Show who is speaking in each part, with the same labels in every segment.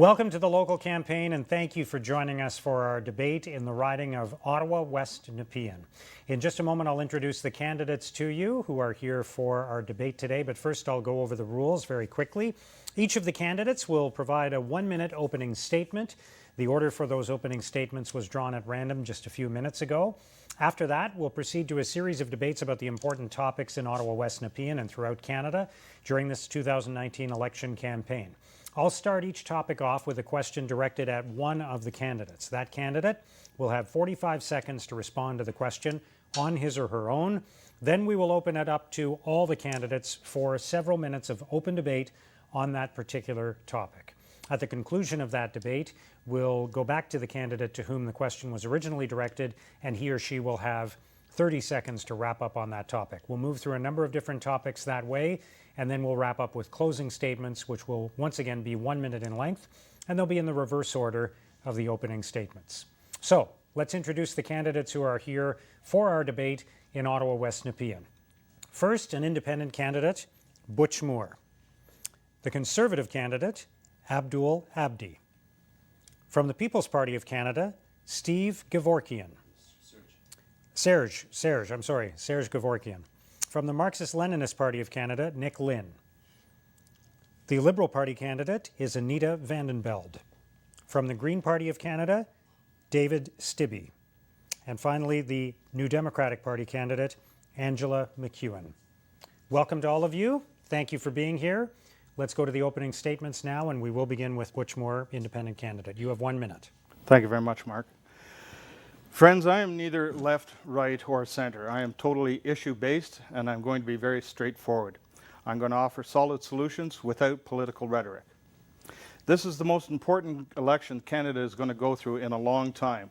Speaker 1: Welcome to the local campaign, and thank you for joining us for our debate in the riding of Ottawa West-Nepean. In just a moment, I'll introduce the candidates to you who are here for our debate today, but first I'll go over the rules very quickly. Each of the candidates will provide a 1-minute opening statement. The order for those opening statements was drawn at random just a few minutes ago. After that, we'll proceed to a series of debates about the important topics in Ottawa West-Nepean and throughout Canada during this 2019 election campaign. I'll start each topic off with a question directed at one of the candidates. That candidate will have 45 seconds to respond to the question on his or her own. Then we will open it up to all the candidates for several minutes of open debate on that particular topic. At the conclusion of that debate, we'll go back to the candidate to whom the question was originally directed, and he or she will have 30 seconds to wrap up on that topic. We'll move through a number of different topics that way, and then we'll wrap up with closing statements, which will once again be 1 minute in length, and they'll be in the reverse order of the opening statements. So let's introduce the candidates who are here for our debate in Ottawa West-Nepean. First, an independent candidate, Butch Moore. The Conservative candidate, Abdul Abdi. From the People's Party of Canada, Steve Gevorkian. Serge Gevorkian. From the Marxist-Leninist Party of Canada, Nick Lynn. The Liberal Party candidate is Anita Vandenbeld. From the Green Party of Canada, David Stibbe. And finally, the New Democratic Party candidate, Angela McEwen. Welcome to all of you. Thank you for being here. Let's go to the opening statements now, and we will begin with Butch Moore, independent candidate. You have 1 minute.
Speaker 2: Thank you very much, Mark. Friends, I am neither left, right, or center. I am totally issue-based, and I'm going to be very straightforward. I'm going to offer solid solutions without political rhetoric. This is the most important election Canada is going to go through in a long time.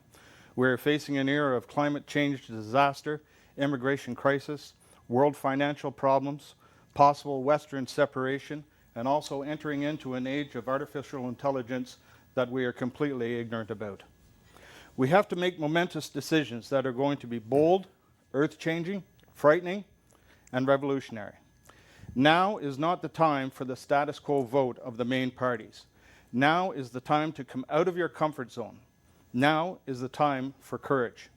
Speaker 2: We're facing an era of climate change disaster, immigration crisis, world financial problems, possible Western separation, and also entering into an age of artificial intelligence that we are completely ignorant about. We have to make momentous decisions that are going to be bold, earth-changing, frightening, and revolutionary. Now is not the time for the status quo vote of the main parties. Now is the time to come out of your comfort zone. Now is the time for courage.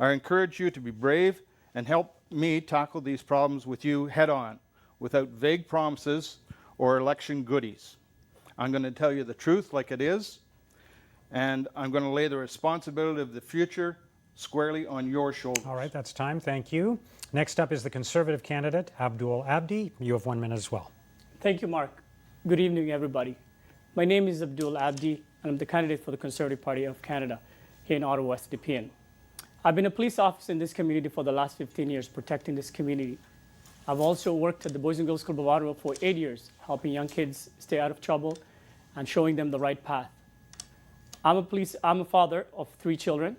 Speaker 2: I encourage you to be brave and help me tackle these problems with you head-on, without vague promises or election goodies. I'm going to tell you the truth like it is, and I'm going to lay the responsibility of the future squarely on your shoulders.
Speaker 1: All right, that's time. Thank you. Next up is the Conservative candidate, Abdul Abdi. You have 1 minute as well.
Speaker 3: Thank you, Mark. Good evening, everybody. My name is Abdul Abdi, and I'm the candidate for the Conservative Party of Canada here in Ottawa West-Nepean. I've been a police officer in this community for the last 15 years, protecting this community. I've also worked at the Boys and Girls Club of Ottawa for 8 years, helping young kids stay out of trouble and showing them the right path. I'm a father of 3 children,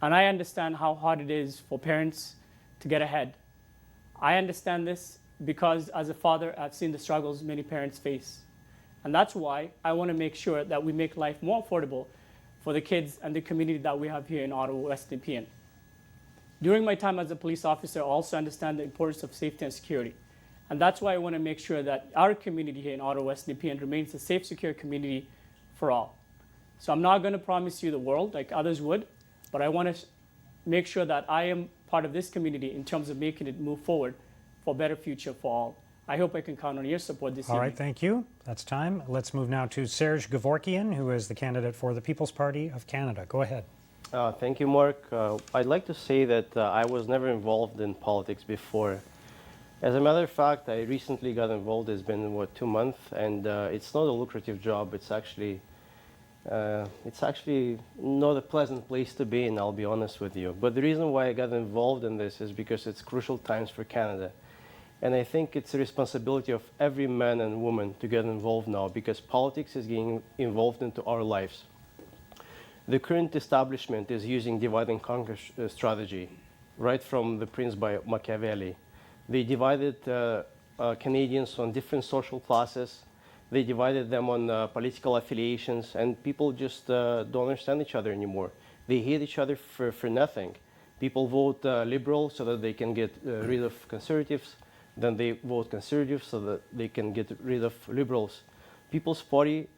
Speaker 3: and I understand how hard it is for parents to get ahead. I understand this because as a father, I've seen the struggles many parents face. And that's why I want to make sure that we make life more affordable for the kids and the community that we have here in Ottawa West-Nepean. During my time as a police officer, I also understand the importance of safety and security. And that's why I want to make sure that our community here in Ottawa West-Nepean remains a safe, secure community for all. So I'm not going to promise you the world like others would, but I want to make sure that I am part of this community in terms of making it move forward for a better future for all. I hope I can count on your support this evening.
Speaker 1: All right, thank you. That's time. Let's move now to Serge Gevorkian, who is the candidate for the People's Party of Canada. Go ahead.
Speaker 4: Thank you, Mark. I'd like to say that I was never involved in politics before. As a matter of fact, I recently got involved. It's been, 2 months, and it's not a lucrative job. It's actually not a pleasant place to be in, I'll be honest with you. But the reason why I got involved in this is because it's crucial times for Canada. And I think it's a responsibility of every man and woman to get involved now, because politics is getting involved into our lives. The current establishment is using divide and conquer strategy, right from the Prince by Machiavelli. They divided Canadians on different social classes. They divided them on political affiliations, and people just don't understand each other anymore. They hate each other for nothing. People vote Liberal so that they can get rid of Conservatives. Then they vote Conservative so that they can get rid of Liberals. People's Party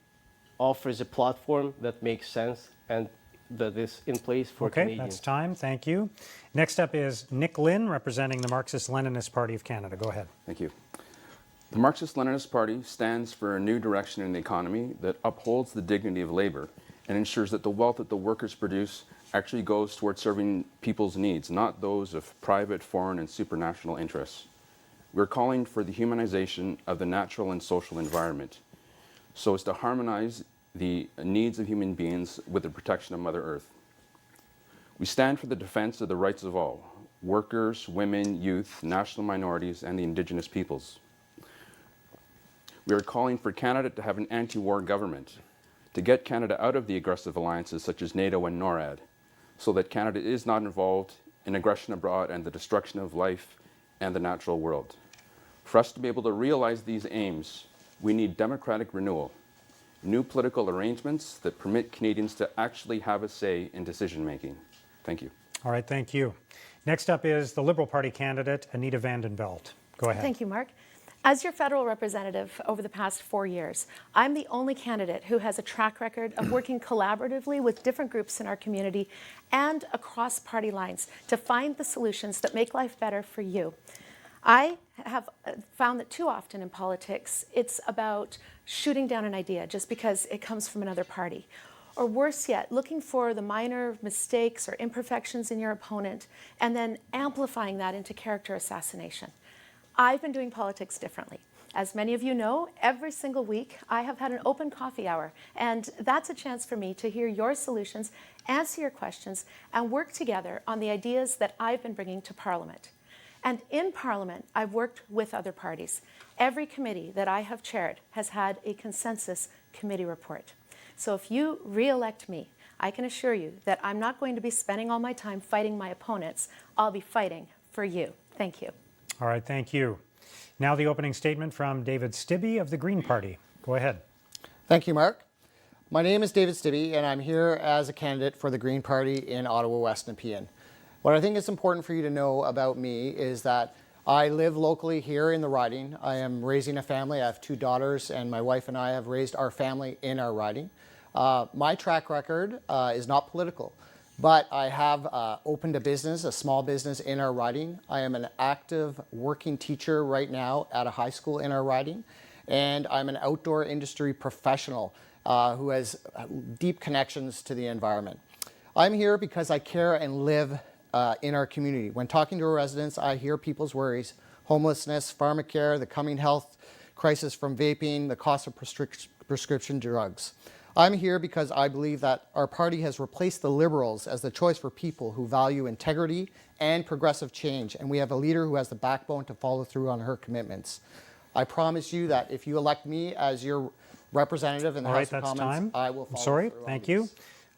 Speaker 4: offers a platform that makes sense and that is in place for
Speaker 1: Okay,
Speaker 4: Canadians.
Speaker 1: that's time. Thank you. Next up is Nick Lynn, representing the Marxist-Leninist Party of Canada. Go ahead.
Speaker 5: Thank you. The Marxist-Leninist Party stands for a new direction in the economy that upholds the dignity of labor and ensures that the wealth that the workers produce actually goes towards serving people's needs, not those of private, foreign, and supranational interests. We're calling for the humanization of the natural and social environment so as to harmonize the needs of human beings with the protection of Mother Earth. We stand for the defense of the rights of all, workers, women, youth, national minorities, and the Indigenous peoples. We are calling for Canada to have an anti-war government, to get Canada out of the aggressive alliances such as NATO and NORAD, so that Canada is not involved in aggression abroad and the destruction of life and the natural world. For us to be able to realize these aims, we need democratic renewal, new political arrangements that permit Canadians to actually have a say in decision-making. Thank you.
Speaker 1: All right, thank you. Next up is the Liberal Party candidate, Anita Vandenbelt. Go ahead.
Speaker 6: Thank you, Mark. As your federal representative over the past 4 years, I'm the only candidate who has a track record of working collaboratively with different groups in our community and across party lines to find the solutions that make life better for you. I have found that too often in politics, it's about shooting down an idea just because it comes from another party. Or worse yet, looking for the minor mistakes or imperfections in your opponent and then amplifying that into character assassination. I've been doing politics differently. As many of you know, every single week I have had an open coffee hour, and that's a chance for me to hear your solutions, answer your questions, and work together on the ideas that I've been bringing to Parliament. And in Parliament, I've worked with other parties. Every committee that I have chaired has had a consensus committee report. So if you re-elect me, I can assure you that I'm not going to be spending all my time fighting my opponents. I'll be fighting for you. Thank you.
Speaker 1: All right, thank you. Now the opening statement from David Stibbe of the Green Party. Go ahead.
Speaker 7: Thank you, Mark. My name is David Stibbe, and I'm here as a candidate for the Green Party in Ottawa West-Nepean. What I think is important for you to know about me is that I live locally here in the riding. I am raising a family. I have 2 daughters, and my wife and I have raised our family in our riding. My track record is not political, but I have opened a business, a small business in our riding. I am an active working teacher right now at a high school in our riding, and I'm an outdoor industry professional who has deep connections to the environment. I'm here because I care and live in our community. When talking to our residents, I hear people's worries: homelessness, pharmacare, the coming health crisis from vaping, the cost of prescription drugs. I'm here because I believe that our party has replaced the Liberals as the choice for people who value integrity and progressive change, and we have a leader who has the backbone to follow through on her commitments. I promise you that if you elect me as your representative in the House of Commons, I will follow through on
Speaker 1: Thank
Speaker 7: these.
Speaker 1: you.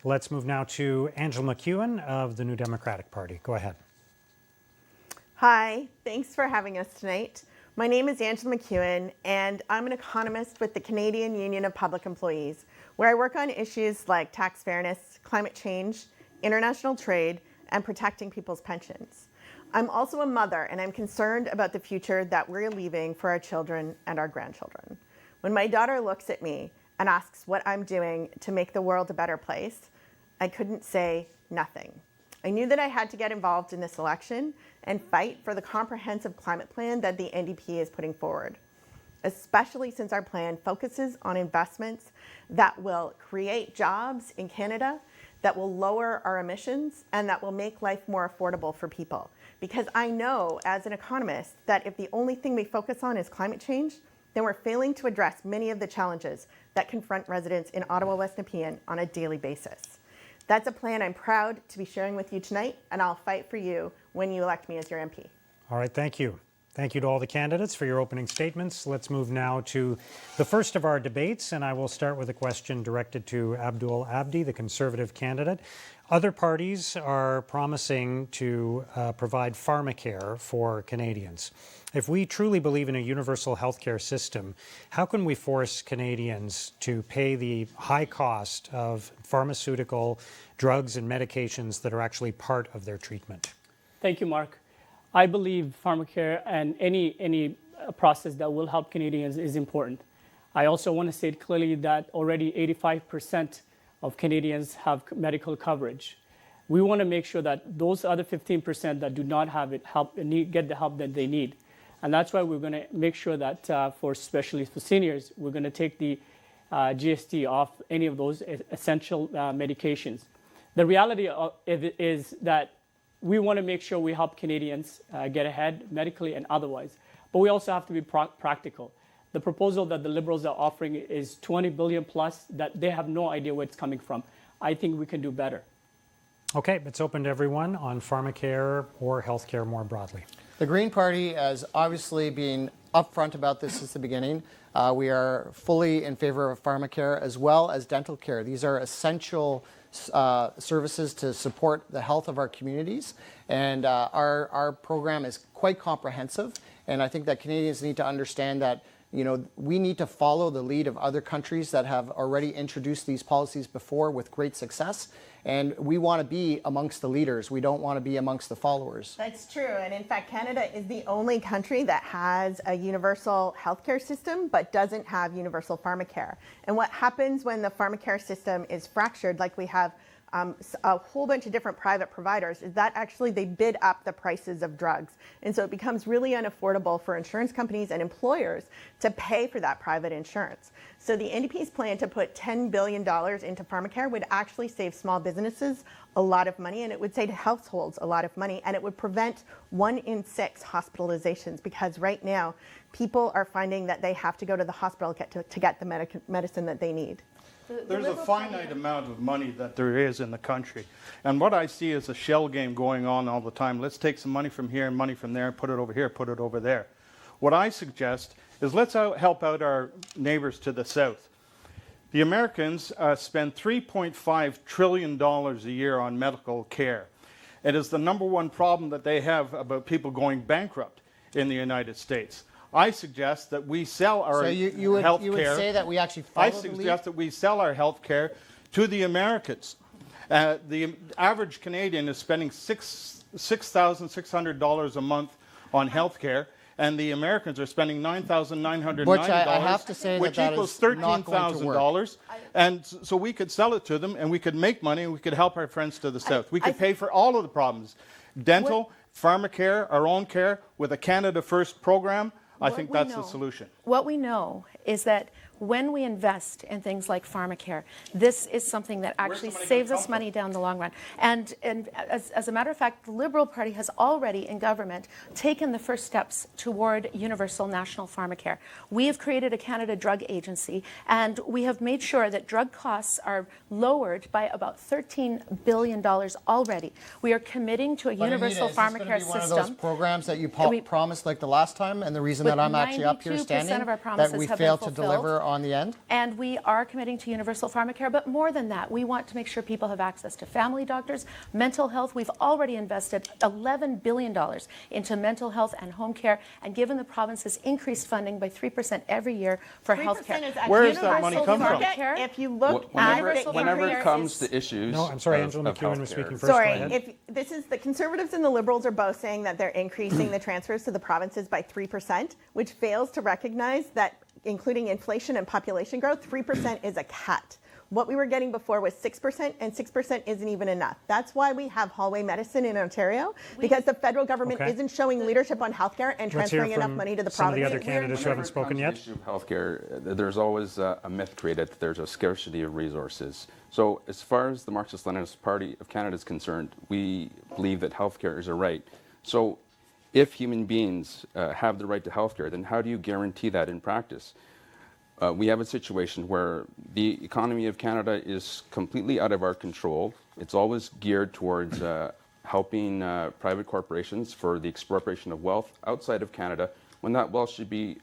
Speaker 1: Let's move now to Angela McEwen of the New Democratic Party. Go ahead.
Speaker 8: Hi, thanks for having us tonight. My name is Angela McEwen, and I'm an economist with the Canadian Union of Public Employees, where I work on issues like tax fairness, climate change, international trade, and protecting people's pensions. I'm also a mother, and I'm concerned about the future that we're leaving for our children and our grandchildren. When my daughter looks at me and asks what I'm doing to make the world a better place, I couldn't say nothing. I knew that I had to get involved in this election and fight for the comprehensive climate plan that the NDP is putting forward, especially since our plan focuses on investments that will create jobs in Canada, that will lower our emissions, and that will make life more affordable for people. Because I know as an economist that if the only thing we focus on is climate change, then we're failing to address many of the challenges that confront residents in Ottawa West-Nepean on a daily basis. That's a plan I'm proud to be sharing with you tonight, and I'll fight for you when you elect me as your MP.
Speaker 1: All right, thank you. Thank you to all the candidates for your opening statements. Let's move now to the first of our debates, and I will start with a question directed to Abdul Abdi, the Conservative candidate. Other parties are promising to provide pharmacare for Canadians. If we truly believe in a universal healthcare system, how can we force Canadians to pay the high cost of pharmaceutical drugs and medications that are actually part of their treatment?
Speaker 3: Thank you, Mark. I believe pharmacare and any process that will help Canadians is important. I also want to state clearly that already 85% of Canadians have medical coverage. We want to make sure that those other 15% that do not have it get the help that they need. And that's why we're going to make sure that especially for seniors, we're going to take the GST off any of those essential medications. The reality of it is that we want to make sure we help Canadians get ahead medically and otherwise, but we also have to be practical. The proposal that the Liberals are offering is $20 billion plus that they have no idea where it's coming from. I think we can do better.
Speaker 1: Okay, it's open to everyone on pharmacare or healthcare more broadly.
Speaker 7: The Green Party has obviously been upfront about this since the beginning. We are fully in favor of pharmacare as well as dental care. These are essential services to support the health of our communities, and our program is quite comprehensive. And I think that Canadians need to understand that we need to follow the lead of other countries that have already introduced these policies before with great success. And we want to be amongst the leaders. We don't want to be amongst the followers.
Speaker 8: That's true. And in fact, Canada is the only country that has a universal healthcare system but doesn't have universal pharmacare. And what happens when the pharmacare system is fractured, like we have a whole bunch of different private providers, is that actually they bid up the prices of drugs. And so it becomes really unaffordable for insurance companies and employers to pay for that private insurance. So the NDP's plan to put $10 billion into pharmacare would actually save small businesses a lot of money, and it would save households a lot of money, and it would prevent 1 in 6 hospitalizations, because right now people are finding that they have to go to the hospital to get the medicine that they need.
Speaker 2: There's a finite amount of money that there is in the country. And what I see is a shell game going on all the time. Let's take some money from here and money from there and put it over here, put it over there. What I suggest is let's help out our neighbors to the south. The Americans spend $3.5 trillion a year on medical care. It is the #1 problem that they have about people going bankrupt in the United States. I suggest that we sell our health care.
Speaker 7: You would say that we actually follow the lead?
Speaker 2: I suggest that we sell our health care to the Americans. The average Canadian is spending $6,600 a month on health care, and the Americans are spending $9,990,
Speaker 7: Which I have to say
Speaker 2: which
Speaker 7: that
Speaker 2: equals
Speaker 7: is not going to work.
Speaker 2: $13,000. And so we could sell it to them, and we could make money, and we could help our friends to the south. We could pay for all of the problems. Dental, pharmacare, our own care, with a Canada First program. I think that's the solution.
Speaker 6: What we know is that when we invest in things like pharmacare, this is something that actually saves us money down the long run. And as a matter of fact, the Liberal Party has already in government taken the first steps toward universal national pharmacare. We have created a Canada Drug Agency, and we have made sure that drug costs are lowered by about $13 billion already. We are committing to a universal pharmacare system.
Speaker 7: One of those programs that you promised like the last time, and the reason that I'm actually up here standing, that we failed to deliver on the end?
Speaker 6: And we are committing to universal pharmacare, but more than that, we want to make sure people have access to family doctors, mental health. We've already invested $11 billion into mental health and home care, and given the provinces increased funding by 3% every year for health care.
Speaker 2: Where does that money come from?
Speaker 8: If you look
Speaker 5: whenever it comes to issues.
Speaker 1: No, I'm sorry, Angela McEwen was speaking first.
Speaker 8: Sorry, this is the Conservatives and the Liberals are both saying that they're increasing the transfers to the provinces by 3%, which fails to recognize that including inflation and population growth, 3% is a cut. What we were getting before was 6%, and 6% isn't even enough. That's why we have hallway medicine in Ontario, because the federal government isn't showing leadership on healthcare and transferring enough money to the
Speaker 1: some
Speaker 8: provinces.
Speaker 1: of the other candidates who haven't spoken yet.
Speaker 5: When it comes to the issue of healthcare, there's always a myth created that there's a scarcity of resources. So as far as the Marxist-Leninist Party of Canada is concerned, we believe that healthcare is a right. So if human beings have the right to healthcare, then how do you guarantee that in practice? We have a situation where the economy of Canada is completely out of our control. It's always geared towards helping private corporations for the expropriation of wealth outside of Canada, when that wealth should be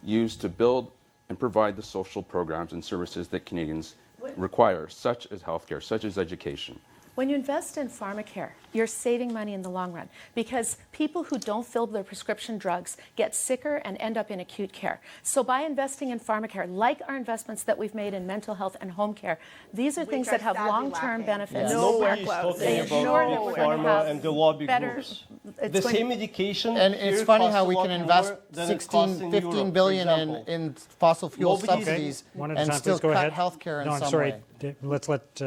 Speaker 5: used to build and provide the social programs and services that Canadians require, such as healthcare, such as education.
Speaker 6: When you invest in pharmacare, you're saving money in the long run because people who don't fill their prescription drugs get sicker and end up in acute care. So by investing in pharmacare, like our investments that we've made in mental health and home care, these are things that have long-term benefits.
Speaker 4: Nobody is talking
Speaker 6: They
Speaker 4: about
Speaker 6: ensure that
Speaker 4: big
Speaker 6: we're going to
Speaker 4: pharma
Speaker 6: have
Speaker 4: and the lobby
Speaker 6: better-
Speaker 4: groups.
Speaker 6: it's
Speaker 4: The
Speaker 6: going-
Speaker 4: same medication.
Speaker 7: And it's
Speaker 4: here
Speaker 7: funny
Speaker 4: costs
Speaker 7: how
Speaker 4: a
Speaker 7: we
Speaker 4: lot
Speaker 7: can invest
Speaker 4: more than it
Speaker 7: 16,
Speaker 4: costs in
Speaker 7: 15
Speaker 4: Europe, for
Speaker 7: billion
Speaker 4: example.
Speaker 7: in fossil fuel
Speaker 4: Nobody's-
Speaker 7: subsidies
Speaker 1: One at a
Speaker 7: and
Speaker 1: time,
Speaker 7: still
Speaker 1: please go
Speaker 7: cut
Speaker 1: ahead.
Speaker 7: healthcare in
Speaker 1: No, I'm
Speaker 7: some
Speaker 1: sorry.
Speaker 7: way.
Speaker 1: Let's let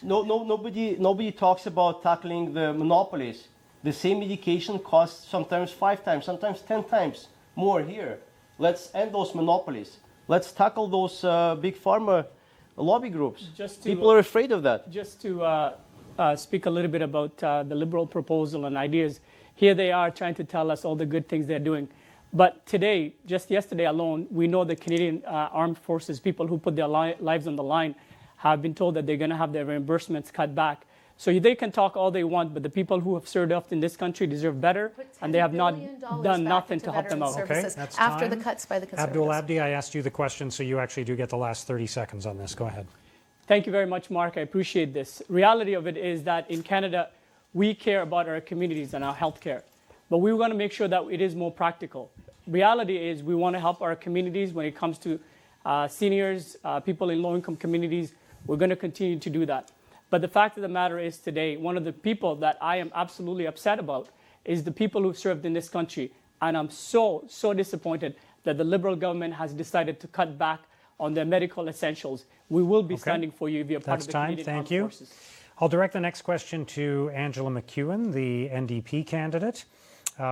Speaker 4: Nobody talks about tackling the monopolies. The same medication costs sometimes 5 times, sometimes 10 times more here. Let's end those monopolies. Let's tackle those big pharma lobby groups.
Speaker 3: Just to-
Speaker 4: People are afraid of that.
Speaker 3: Just to speak a little bit about the Liberal proposal and ideas, here they are trying to tell us all the good things they're doing. But today, just yesterday alone, we know the Canadian Armed Forces, people who put their lives on the line, have been told that they're going to have their reimbursements cut back. So they can talk all they want, but the people who have served up in this country deserve better, and they have not done nothing to help them out.
Speaker 1: Okay, that's
Speaker 6: after the
Speaker 1: time.
Speaker 6: cuts by the Conservatives.
Speaker 1: Abdul Abdi, I asked you the question, so you actually do get the last 30 seconds on this. Go ahead.
Speaker 3: Thank you very much, Mark. I appreciate this. Reality of it is that in Canada, we care about our communities and our healthcare, but we want to make sure that it is more practical. Reality is we want to help our communities when it comes to seniors, people in low-income communities. We're going to continue to do that. But the fact of the matter is today, one of the people that I am absolutely upset about is the people who've served in this country. And I'm so disappointed that the Liberal government has decided to cut back on their medical essentials. We will be standing for you if you're part
Speaker 1: That's
Speaker 3: of the
Speaker 1: time.
Speaker 3: Canadian
Speaker 1: Thank
Speaker 3: Armed
Speaker 1: you.
Speaker 3: Forces.
Speaker 1: I'll direct the next question to Angela McEwen, the NDP candidate.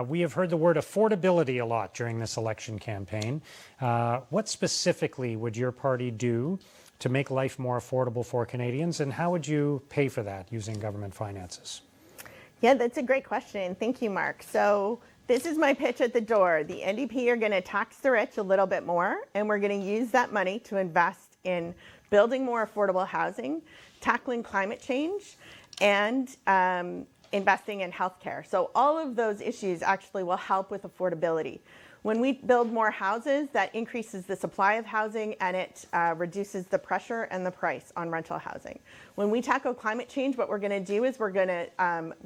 Speaker 1: We have heard the word affordability a lot during this election campaign. What specifically would your party do to make life more affordable for Canadians, and how would you pay for that using government finances?
Speaker 8: Yeah, that's a great question. Thank you, Mark. So this is my pitch at the door. The NDP are going to tax the rich a little bit more, and we're going to use that money to invest in building more affordable housing, tackling climate change, and investing in healthcare. So all of those issues actually will help with affordability. When we build more houses, that increases the supply of housing and it reduces the pressure and the price on rental housing. When we tackle climate change, what we're going to do is we're going to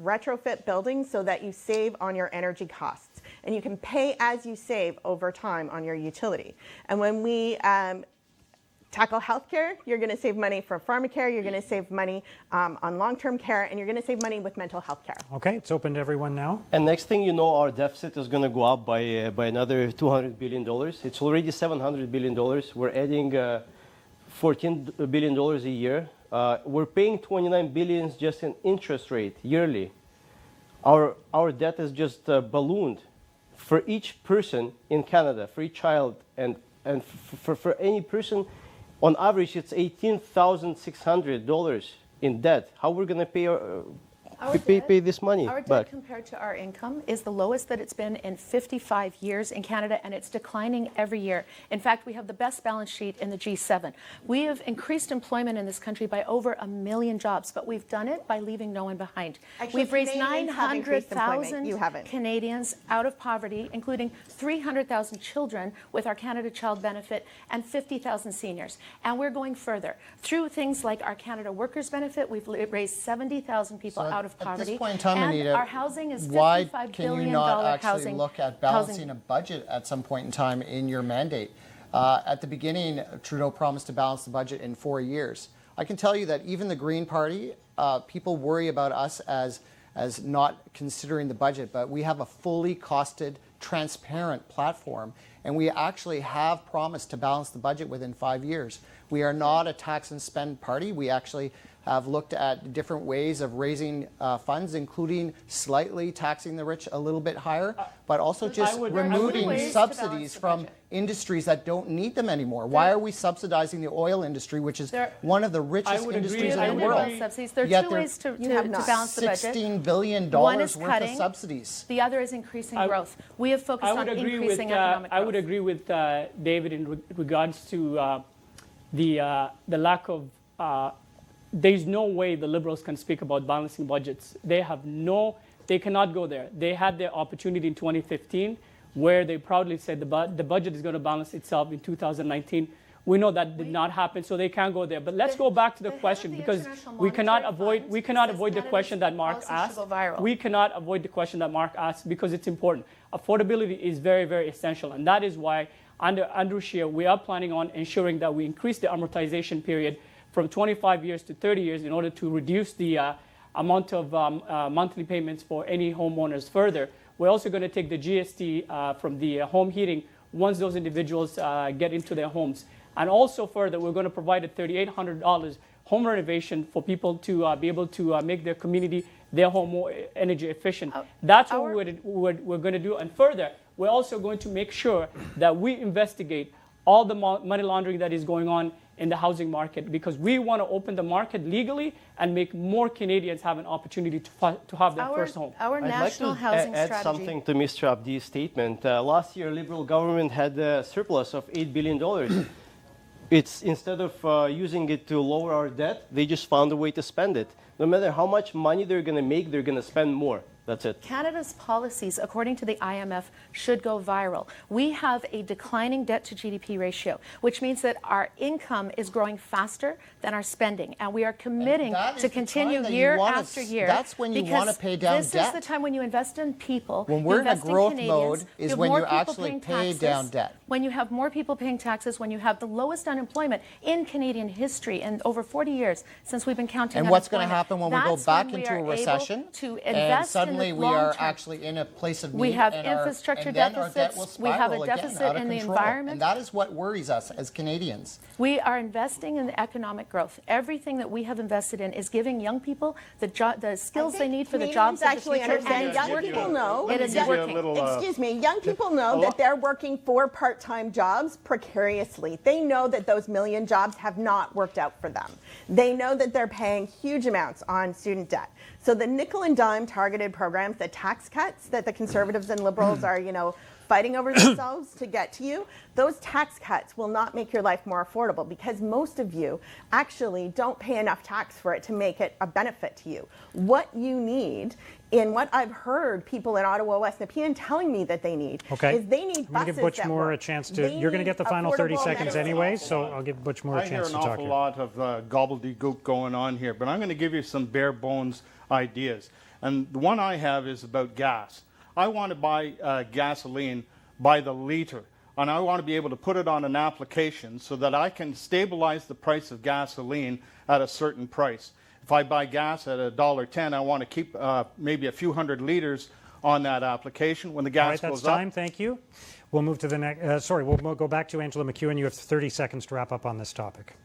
Speaker 8: retrofit buildings so that you save on your energy costs. And you can pay as you save over time on your utility. And when we tackle healthcare, you're going to save money for pharmacare, you're going to save money on long-term care, and you're going to save money with mental health care.
Speaker 1: Okay, it's open to everyone now.
Speaker 4: And next thing you know, our deficit is going to go up by another $200 billion. It's already $700 billion. We're adding $14 billion a year. We're paying $29 billion just in interest rate yearly. Our debt is just ballooned. For each person in Canada, for each child, and for any person, on average, it's $18,600 in debt. How we're going to pay pay this money
Speaker 6: Our debt
Speaker 4: back?
Speaker 6: compared to our income is the lowest that it's been in 55 years in Canada, and it's declining every year. In fact, we have the best balance sheet in the G7. We have increased employment in this country by over 1 million jobs, but we've done it by leaving no one behind.
Speaker 8: Actually,
Speaker 6: We've raised
Speaker 8: Canadians have increased employment. You
Speaker 6: 900,000
Speaker 8: haven't.
Speaker 6: Canadians out of poverty, including 300,000 children with our Canada Child Benefit and 50,000 seniors. And we're going further. Through things like our Canada Workers Benefit, we've raised 70,000 people out of poverty.
Speaker 7: At this point in time,
Speaker 6: and
Speaker 7: Anita,
Speaker 6: our housing is $55
Speaker 7: why
Speaker 6: billion
Speaker 7: can you not actually
Speaker 6: housing.
Speaker 7: look at balancing a budget at some point in time in your mandate? At the beginning, Trudeau promised to balance the budget in 4 years. I can tell you that even the Green Party, people worry about us as not considering the budget, but we have a fully costed, transparent platform, and we actually have promised to balance the budget within 5 years. We are not a tax and spend party. We actually have looked at different ways of raising funds, including slightly taxing the rich a little bit higher, but also just removing
Speaker 6: ways to
Speaker 7: subsidies
Speaker 6: balance the
Speaker 7: from
Speaker 6: budget.
Speaker 7: industries that don't need them anymore. Why are we subsidizing the oil industry, which is one of the richest
Speaker 3: would agree.
Speaker 7: industries
Speaker 3: I
Speaker 7: in
Speaker 3: would
Speaker 7: the world?
Speaker 3: agree.
Speaker 6: Subsidies. There are
Speaker 7: Yet
Speaker 6: two
Speaker 7: there-
Speaker 6: ways to
Speaker 8: have not.
Speaker 6: balance the budget.
Speaker 7: $16 billion
Speaker 6: One is
Speaker 7: worth
Speaker 6: cutting,
Speaker 7: of subsidies.
Speaker 6: the other is increasing growth. We have focused on increasing economic growth.
Speaker 3: I would agree with David in regards to the lack of. There's no way the Liberals can speak about balancing budgets. They cannot go there. They had their opportunity in 2015, where they proudly said the budget is going to balance itself in 2019. We know that did not happen, so they can't go there. But let's go back to the question, because we cannot avoid the question that Mark asked. We cannot avoid the question that Mark asked because it's important. Affordability is very, very essential, and that is why under Andrew Scheer, we are planning on ensuring that we increase the amortization period from 25 years to 30 years in order to reduce the amount of monthly payments for any homeowners further. We're also going to take the GST from the home heating once those individuals get into their homes. And also further, we're going to provide a $3,800 home renovation for people to be able to make their community, their home more energy efficient. That's what we're going to do. And further, we're also going to make sure that we investigate all the money laundering that is going on in the housing market, because we want to open the market legally and make more Canadians have an opportunity to have their first home.
Speaker 6: Our national housing
Speaker 4: add
Speaker 6: strategy.
Speaker 4: something to Mr. Abdi's statement. Last year, Liberal government had a surplus of $8 billion. It's instead of using it to lower our debt, they just found a way to spend it. No matter how much money they're going to make, they're going to spend more. That's it.
Speaker 6: Canada's policies, according to the IMF, should go viral. We have a declining debt to GDP ratio, which means that our income is growing faster than our spending, and we are committing to continue year after year.
Speaker 7: That's when you want to pay down debt.
Speaker 6: This is the time when you invest in people.
Speaker 7: When we're in a growth mode
Speaker 6: is
Speaker 7: when you actually pay down debt.
Speaker 6: When you have more people paying taxes, when you have the lowest unemployment in Canadian history in over 40 years since we've been counting.
Speaker 7: And what's going to happen when we go back into a recession?
Speaker 6: To invest
Speaker 7: suddenly we are actually in a place of need.
Speaker 6: We have infrastructure deficits. We have a deficit in the environment.
Speaker 7: And that is what worries us as Canadians.
Speaker 6: We are investing in the economic growth. Everything that we have invested in is giving young people the skills they need for the jobs of the future.
Speaker 8: Understand. Young people know.
Speaker 6: It is working.
Speaker 8: Excuse me. Young people know that they're working 4 part-time jobs precariously. They know that those million jobs have not worked out for them. They know that they're paying huge amounts on student debt. So the nickel and dime targeted programs, the tax cuts that the Conservatives and Liberals are, fighting over themselves to get to you, those tax cuts will not make your life more affordable, because most of you actually don't pay enough tax for it to make it a benefit to you. What you need, in what I've heard people in Ottawa West-Nepean telling me that they need, is they need buses.
Speaker 1: I'm going to give Butch Moore a chance to. You're going to get the final 30 seconds anyway, so I'll give Butch Moore a chance to talk.
Speaker 2: I hear an awful lot of gobbledygook going on here, but I'm going to give you some bare bones ideas. And the one I have is about gas. I want to buy gasoline by the liter, and I want to be able to put it on an application so that I can stabilize the price of gasoline at a certain price. If I buy gas at $1.10, I want to keep maybe a few hundred liters on that application. When the gas goes up,
Speaker 1: that's time. Thank you. We'll move to the next. We'll go back to Angela McEwen. You have 30 seconds to wrap up on this topic.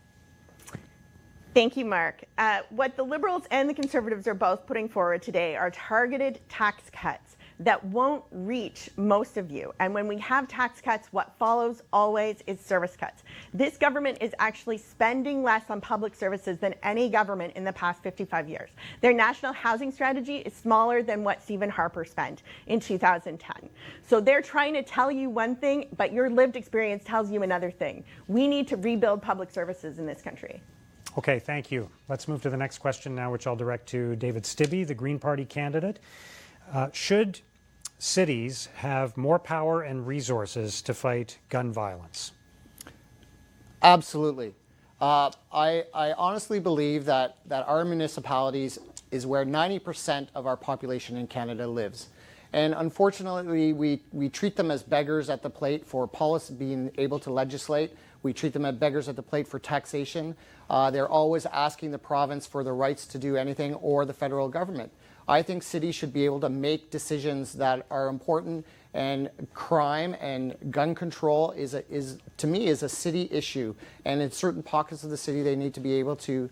Speaker 8: Thank you, Mark. What the Liberals and the Conservatives are both putting forward today are targeted tax cuts that won't reach most of you. And when we have tax cuts, what follows always is service cuts. This government is actually spending less on public services than any government in the past 55 years. Their national housing strategy is smaller than what Stephen Harper spent in 2010. So they're trying to tell you one thing, but your lived experience tells you another thing. We need to rebuild public services in this country.
Speaker 1: Okay, thank you. Let's move to the next question now, which I'll direct to David Stibbe, the Green Party candidate. Should cities have more power and resources to fight gun violence?
Speaker 7: Absolutely. I honestly believe that our municipalities is where 90% of our population in Canada lives. And unfortunately, we treat them as beggars at the plate for policy being able to legislate. We treat them as beggars at the plate for taxation. They're always asking the province for the rights to do anything, or the federal government. I think cities should be able to make decisions that are important, and crime and gun control is to me a city issue. And in certain pockets of the city, they need to be able to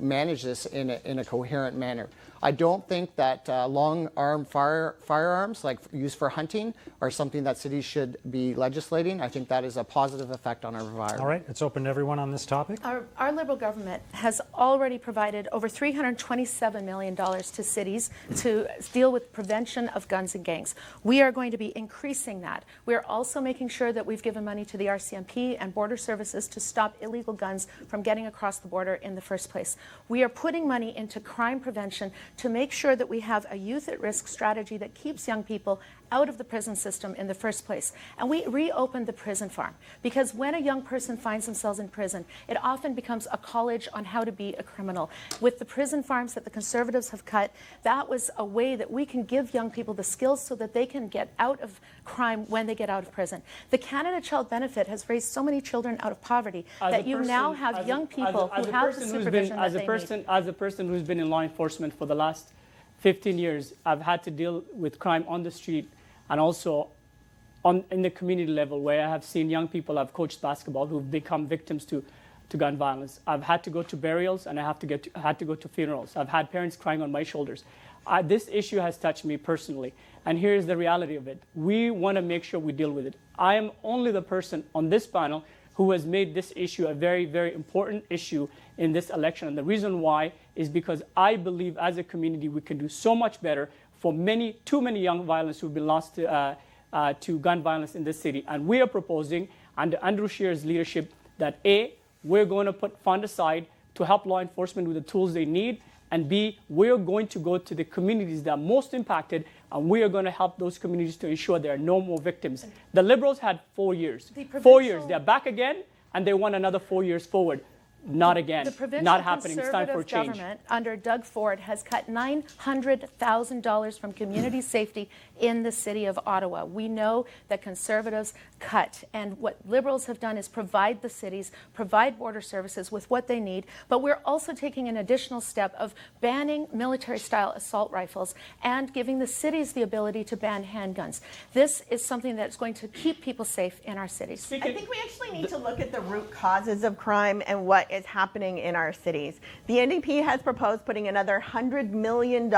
Speaker 7: manage this in a coherent manner. I don't think that long-arm firearms, like used for hunting, are something that cities should be legislating. I think that is a positive effect on our environment.
Speaker 1: All right, it's open to everyone on this topic.
Speaker 6: Our Liberal government has already provided over $327 million to cities to deal with prevention of guns and gangs. We are going to be be increasing that. We're also making sure that we've given money to the RCMP and border services to stop illegal guns from getting across the border in the first place. We are putting money into crime prevention to make sure that we have a youth at risk strategy that keeps young people out of the prison system in the first place. And we reopened the prison farm because when a young person finds themselves in prison, it often becomes a college on how to be a criminal. With the prison farms that the Conservatives have cut, that was a way that we can give young people the skills so that they can get out of crime when they get out of prison. The Canada Child Benefit has raised so many children out of poverty that you now have young people who have the supervision that they need.
Speaker 3: As a person who's been in law enforcement for the last 15 years, I've had to deal with crime on the street and also in the community level, where I have seen young people, I've coached basketball, who've become victims to gun violence. I've had to go to burials and I had to go to funerals. I've had parents crying on my shoulders. This issue has touched me personally. And here's the reality of it. We want to make sure we deal with it. I am only the person on this panel who has made this issue a very, very important issue in this election. And the reason why is because I believe as a community we can do so much better for too many young violence who've been lost to gun violence in this city. And we are proposing, under Andrew Scheer's leadership, that A, we're going to put fund aside to help law enforcement with the tools they need, and B, we're going to go to the communities that are most impacted, and we are going to help those communities to ensure there are no more victims. The Liberals had 4 years. 4 years. They're back again, and they want another 4 years forward. Not again.
Speaker 6: The provincial
Speaker 3: not happening. It's time for a change.
Speaker 6: Government under Doug Ford has cut $900,000 from community safety in the city of Ottawa. We know that Conservatives cut, and what Liberals have done is provide the cities, provide border services with what they need, but we're also taking an additional step of banning military-style assault rifles and giving the cities the ability to ban handguns. This is something that's going to keep people safe in our cities.
Speaker 8: I think we actually need to look at the root causes of crime and what is happening in our cities. The NDP has proposed putting another $100 million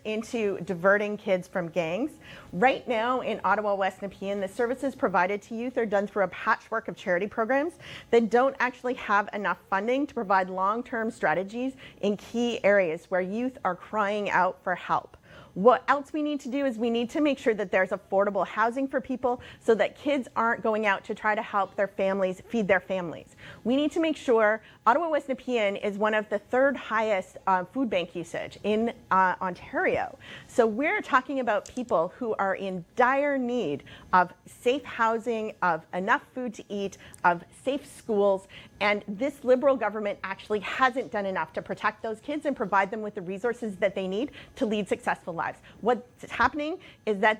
Speaker 8: into diverting kids from gangs. Right now in Ottawa West-Nepean, the services provided to youth are done through a patchwork of charity programs that don't actually have enough funding to provide long-term strategies in key areas where youth are crying out for help. What else we need to do is we need to make sure that there's affordable housing for people so that kids aren't going out to try to help their families feed their families. We need to make sure Ottawa West-Nepean is one of the third highest food bank usage in Ontario. So we're talking about people who are in dire need of safe housing, of enough food to eat, of safe schools, and this Liberal government actually hasn't done enough to protect those kids and provide them with the resources that they need to lead successful lives. What's happening is that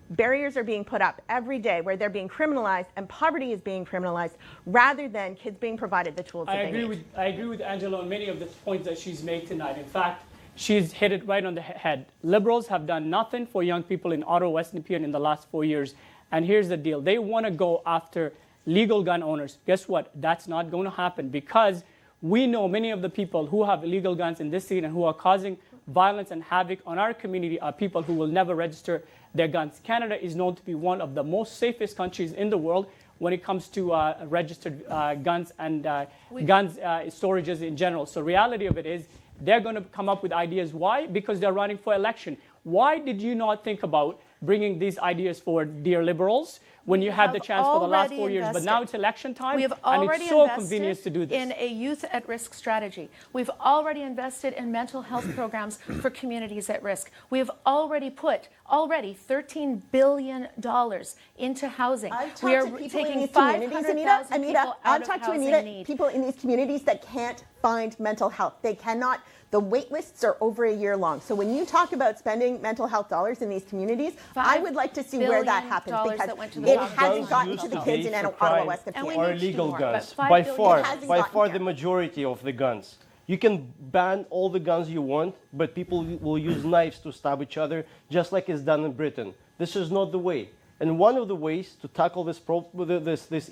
Speaker 8: barriers are being put up every day where they're being criminalized and poverty is being criminalized rather than kids being provided the tools that they need.
Speaker 3: I agree with Angela on many of the points that she's made tonight. In fact, she's hit it right on the head. Liberals have done nothing for young people in Ottawa West-Nepean in the last 4 years. And here's the deal. They want to go after legal gun owners. Guess what? That's not going to happen because we know many of the people who have illegal guns in this city and who are causing violence and havoc on our community are people who will never register their guns. Canada is known to be one of the most safest countries in the world when it comes to registered guns and guns storages in general. So reality of it is they're going to come up with ideas. Why? Because they're running for election. Why did you not think about bringing these ideas forward, dear Liberals, when you had the chance for the last 4 years? But now it's election time, and it's so convenient to do this.
Speaker 6: In a youth at risk strategy. We've already invested in mental health programs for communities at risk. We've already put $13 billion into housing.
Speaker 8: We are taking 500,000 people out of housing need. People in these communities that can't find mental health. They cannot. The wait lists are over a year long. So when you talk about spending mental health dollars in these communities, I would like to see where that happens because it hasn't gotten to the kids in Ottawa West-Nepean.
Speaker 4: Or illegal guns. By far the majority of the guns. You can ban all the guns you want, but people will use knives to stab each other, just like it's done in Britain. This is not the way. And one of the ways to tackle this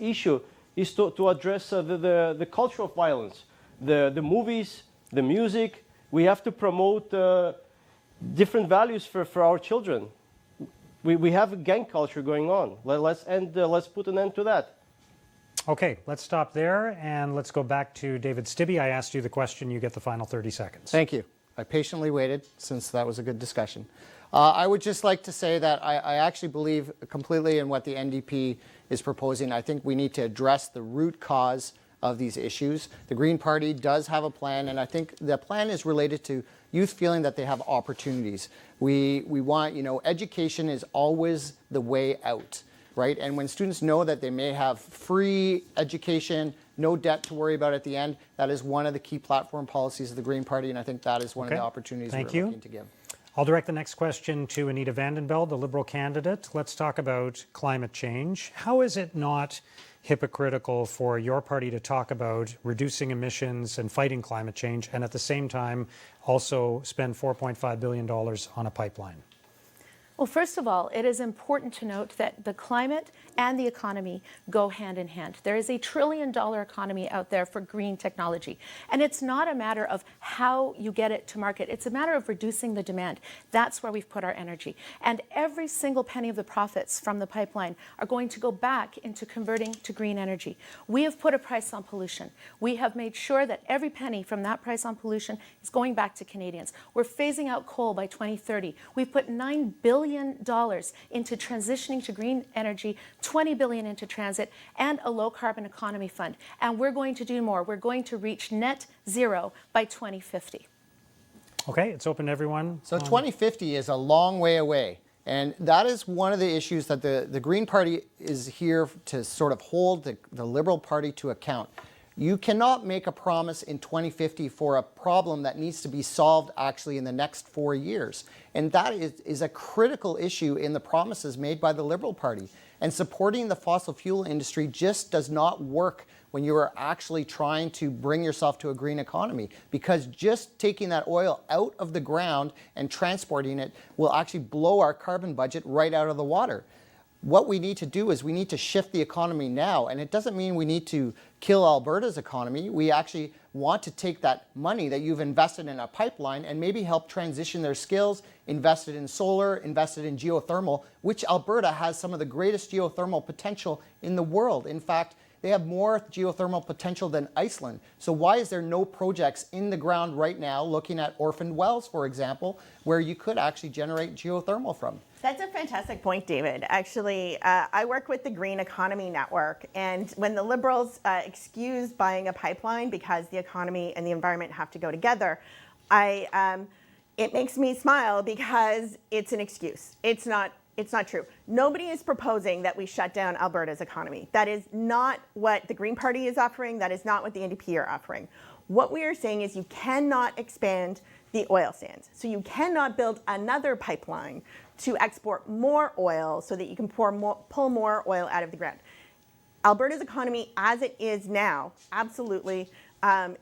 Speaker 4: issue is to address the culture of violence. The movies, the music. We have to promote different values for our children. We have a gang culture going on. Let's put an end to that.
Speaker 1: Okay, let's stop there and let's go back to David Stibbe. I asked you the question. You get the final 30 seconds.
Speaker 7: Thank you. I patiently waited since that was a good discussion. I would just like to say that I actually believe completely in what the NDP is proposing. I think we need to address the root cause of these issues. The Green Party does have a plan, and I think the plan is related to youth feeling that they have opportunities. We want, education is always the way out, right? And when students know that they may have free education, no debt to worry about at the end, that is one of the key platform policies of the Green Party, and I think that is one of the opportunities we're looking to give.
Speaker 1: I'll direct the next question to Anita Vandenbeld, the Liberal candidate. Let's talk about climate change. How is it not hypocritical for your party to talk about reducing emissions and fighting climate change and at the same time also spend $4.5 billion on a pipeline?
Speaker 6: Well, first of all, it is important to note that the climate and the economy go hand in hand. There is a $1 trillion economy out there for green technology. And it's not a matter of how you get it to market. It's a matter of reducing the demand. That's where we've put our energy. And every single penny of the profits from the pipeline are going to go back into converting to green energy. We have put a price on pollution. We have made sure that every penny from that price on pollution is going back to Canadians. We're phasing out coal by 2030. We've put $9 billion into transitioning to green energy, $20 billion into transit, and a low carbon economy fund. And we're going to do more. We're going to reach net zero by 2050.
Speaker 1: Okay, it's open to everyone.
Speaker 7: So 2050 is a long way away. And that is one of the issues that the Green Party is here to sort of hold the Liberal Party to account. You cannot make a promise in 2050 for a problem that needs to be solved actually in the next 4 years. And that is a critical issue in the promises made by the Liberal Party. And supporting the fossil fuel industry just does not work when you are actually trying to bring yourself to a green economy, because just taking that oil out of the ground and transporting it will actually blow our carbon budget right out of the water. What we need to do is we need to shift the economy now, and it doesn't mean we need to kill Alberta's economy. We actually want to take that money that you've invested in a pipeline and maybe help transition their skills, invested in solar, invested in geothermal, which Alberta has some of the greatest geothermal potential in the world. In fact, they have more geothermal potential than Iceland. So why is there no projects in the ground right now looking at orphaned wells, for example, where you could actually generate geothermal from?
Speaker 8: That's a fantastic point, David. Actually, I work with the Green Economy Network, and when the Liberals excuse buying a pipeline because the economy and the environment have to go together, it makes me smile because it's an excuse. It's not true. Nobody is proposing that we shut down Alberta's economy. That is not what the Green Party is offering. That is not what the NDP are offering. What we are saying is you cannot expand the oil sands. So you cannot build another pipeline to export more oil so that you can pull more oil out of the ground. Alberta's economy, as it is now, absolutely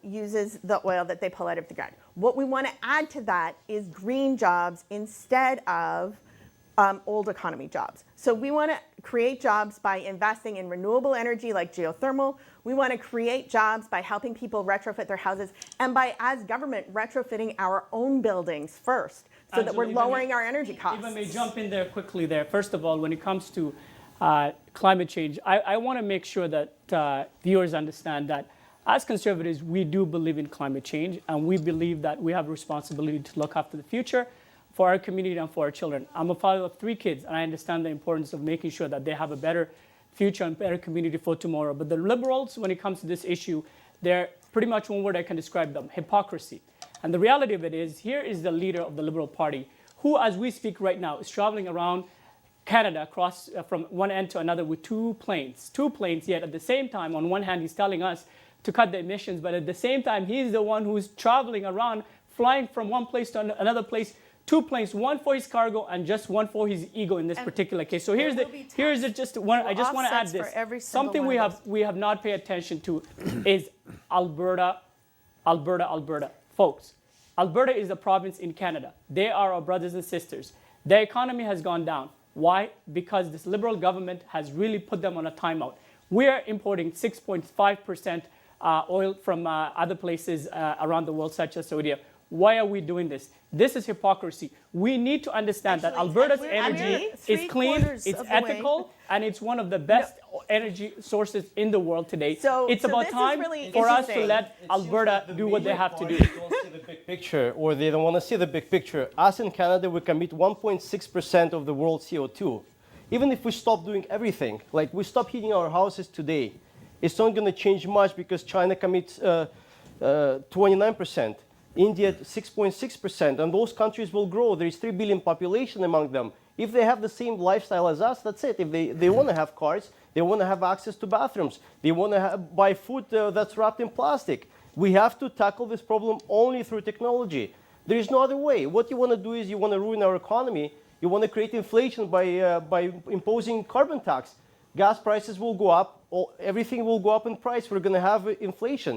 Speaker 8: uses the oil that they pull out of the ground. What we want to add to that is green jobs instead of old economy jobs. So we want to create jobs by investing in renewable energy like geothermal. We want to create jobs by helping people retrofit their houses, and by, as government, retrofitting our own buildings first, so that we're lowering our energy costs.
Speaker 3: If I may jump in there quickly there. First of all, when it comes to climate change, I want to make sure that viewers understand that as Conservatives, we do believe in climate change, and we believe that we have a responsibility to look after the future for our community and for our children. I'm a father of 3 kids, and I understand the importance of making sure that they have a better future and better community for tomorrow. But the Liberals, when it comes to this issue, they're pretty much one word I can describe them: hypocrisy. And the reality of it is, here is the leader of the Liberal Party, who, as we speak right now, is traveling around Canada across from one end to another with 2 planes. 2 planes, yet at the same time, on one hand, he's telling us to cut the emissions, but at the same time, he's the one who's traveling around, flying from one place to another place, 2 planes, one for his cargo and just one for his ego in this particular case. So here's just one. I just want to add this. Something we have not paid attention to is Alberta. Folks, Alberta is a province in Canada. They are our brothers and sisters. Their economy has gone down. Why? Because this Liberal government has really put them on a timeout. We are importing 6.5% oil from other places around the world, such as Saudi Arabia. Why are we doing this? This is hypocrisy. We need to understand that Alberta's energy is clean, it's ethical, and it's one of the best energy sources in the world today. It's about time for us to let Alberta do what they have to do.
Speaker 4: picture, or they don't want to see the big picture. Us in Canada, we commit 1.6% of the world's CO2. Even if we stop doing everything, like we stop heating our houses today, it's not going to change much because China commits 29%, India 6.6%, and those countries will grow. There is 3 billion population among them. If they have the same lifestyle as us, that's it. If they want to have cars, they want to have access to bathrooms, they want to buy food that's wrapped in plastic. We have to tackle this problem only through technology. There is no other way. What you want to do is you want to ruin our economy. You want to create inflation by imposing carbon tax. Gas prices will go up. Everything will go up in price. We're going to have inflation.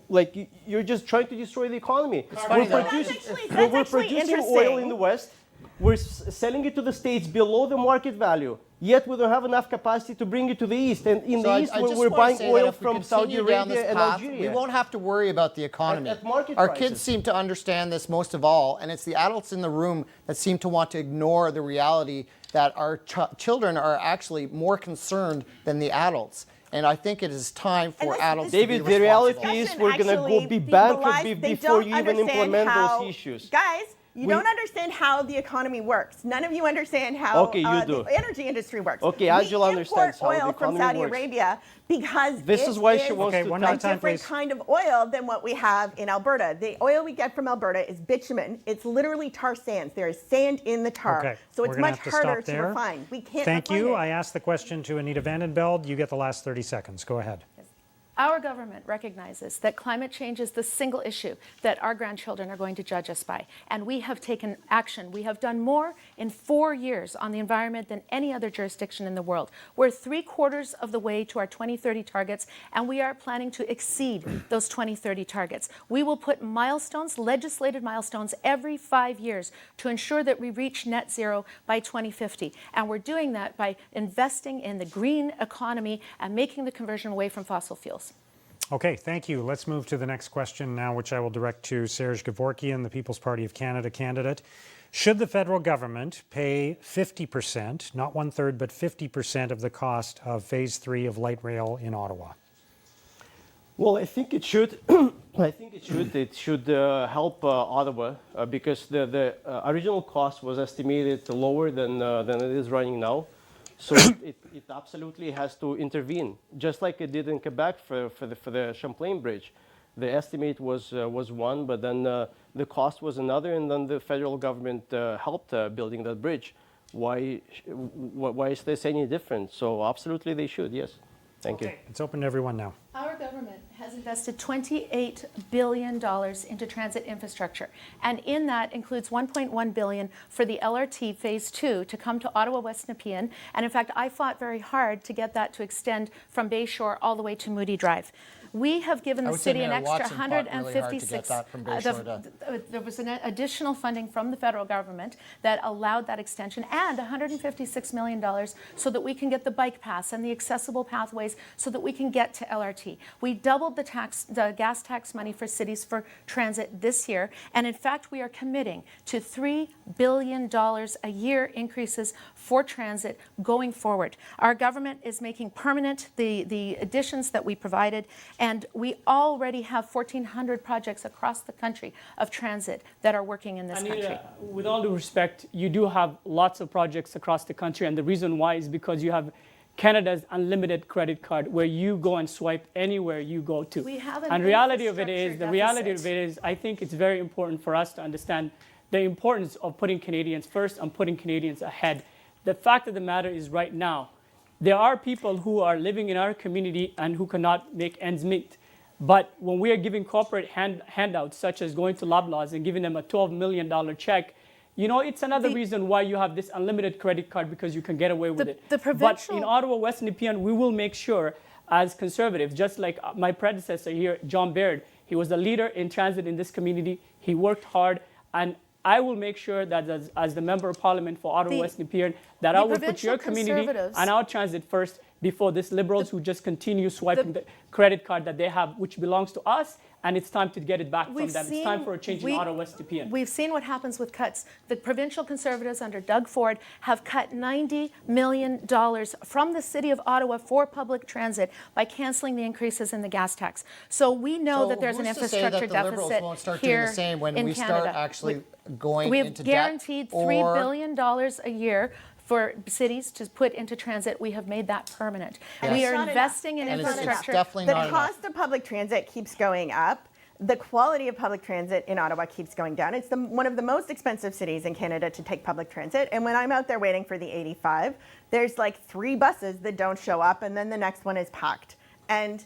Speaker 4: Like, you're just trying to destroy the economy. We're producing oil in the West. We're selling it to the States below the market value. Yet we don't have enough capacity to bring it to the East. And in the East, we're buying oil from Saudi Arabia and Algeria.
Speaker 7: We won't have to worry about the economy.
Speaker 4: At market
Speaker 7: Our
Speaker 4: prices.
Speaker 7: kids seem to understand this most of all, and it's the adults in the room that seem to want to ignore the reality that our children are actually more concerned than the adults. And I think it is time for adults to be
Speaker 4: David,
Speaker 7: responsible.
Speaker 4: the reality is we're going to be bankrupt before you even implement those issues.
Speaker 8: Guys, you don't understand how the economy works. None of you understand how the energy industry works.
Speaker 4: Okay, Angela understands how the
Speaker 8: oil from
Speaker 4: economy
Speaker 8: Saudi
Speaker 4: works.
Speaker 8: Arabia because
Speaker 4: This is why she wants to
Speaker 8: a different kind of oil than what we have in Alberta. The oil we get from Alberta is bitumen. It's literally tar sands. There is sand in the tar.
Speaker 1: Okay,
Speaker 8: so it's much harder to
Speaker 1: there.
Speaker 8: refine. We can't
Speaker 1: Thank
Speaker 8: refine
Speaker 1: you.
Speaker 8: it.
Speaker 1: I asked the question to Anita Vandenbeld. You get the last 30 seconds. Go ahead.
Speaker 6: Our government recognizes that climate change is the single issue that our grandchildren are going to judge us by. And we have taken action. We have done more in 4 years on the environment than any other jurisdiction in the world. We're 3/4 of the way to our 2030 targets, and we are planning to exceed those 2030 targets. We will put milestones, legislated milestones, every 5 years to ensure that we reach net zero by 2050. And we're doing that by investing in the green economy and making the conversion away from fossil fuels.
Speaker 1: Okay, thank you. Let's move to the next question now, which I will direct to Serge Gevorkian, the People's Party of Canada candidate. Should the federal government pay 50%, not 1/3, but 50% of the cost of Phase 3 of light rail in Ottawa?
Speaker 4: Well, I think it should. I think it should. It should help Ottawa because the original cost was estimated lower than it is running now. So it absolutely has to intervene, just like it did in Quebec for the Champlain Bridge. The estimate was one, but then the cost was another, and then the federal government helped building that bridge. Why is this any different? So absolutely they should, yes. Thank you.
Speaker 1: It's open to everyone now.
Speaker 6: Our government has invested $28 billion into transit infrastructure, and in that includes $1.1 billion for the LRT Phase 2 to come to Ottawa West-Nepean. And in fact, I fought very hard to get that to extend from Bayshore all the way to Moody Drive. We have given the city an extra 156. There was an additional funding from the federal government that allowed that extension, and $156 million so that we can get the bike paths and the accessible pathways so that we can get to LRT. We doubled the gas tax money for cities for transit this year, and in fact, we are committing to $3 billion a year increases for transit going forward. Our government is making permanent the additions that we provided. And we already have 1,400 projects across the country of transit that are working in this country.
Speaker 3: With all due respect, you do have lots of projects across the country, and the reason why is because you have Canada's unlimited credit card, where you go and swipe anywhere you go to.
Speaker 6: We have an
Speaker 3: and the reality of it
Speaker 6: deficit.
Speaker 3: is, I think it's very important for us to understand the importance of putting Canadians first and putting Canadians ahead. The fact of the matter is, right now, there are people who are living in our community and who cannot make ends meet. But when we are giving corporate handouts, such as going to Loblaws and giving them a $12 million check, you know, it's another reason why you have this unlimited credit card, because you can get away with it. But in Ottawa West-Nepean, we will make sure, as Conservatives, just like my predecessor here, John Baird, he was a leader in transit in this community. He worked hard, and I will make sure that as the Member of Parliament for Ottawa West-Nepean, that I will put your community and our transit first, before this liberals who just continue swiping the credit card that they have, which belongs to us, and it's time to get it back from them. It's time for a change in Ottawa West-Nepean.
Speaker 6: We've seen what happens with cuts. The provincial Conservatives under Doug Ford have cut $90 million from the City of Ottawa for public transit by cancelling the increases in the gas tax. So we know that there's an infrastructure
Speaker 7: the Liberals
Speaker 6: deficit
Speaker 7: won't start
Speaker 6: here
Speaker 7: doing the same when
Speaker 6: in
Speaker 7: we
Speaker 6: Canada.
Speaker 7: start actually going
Speaker 6: We've
Speaker 7: into
Speaker 6: guaranteed
Speaker 7: debt?
Speaker 6: $3 billion a year for cities to put into transit. We have made that permanent.
Speaker 7: Yes.
Speaker 6: We
Speaker 8: It's
Speaker 6: are
Speaker 8: not
Speaker 6: investing
Speaker 8: enough.
Speaker 6: in
Speaker 7: And it's
Speaker 6: infrastructure.
Speaker 7: definitely
Speaker 8: The
Speaker 7: not enough.
Speaker 8: cost of public transit keeps going up. The quality of public transit in Ottawa keeps going down. It's one of the most expensive cities in Canada to take public transit. And when I'm out there waiting for the 85, there's like 3 buses that don't show up, and then the next one is packed. And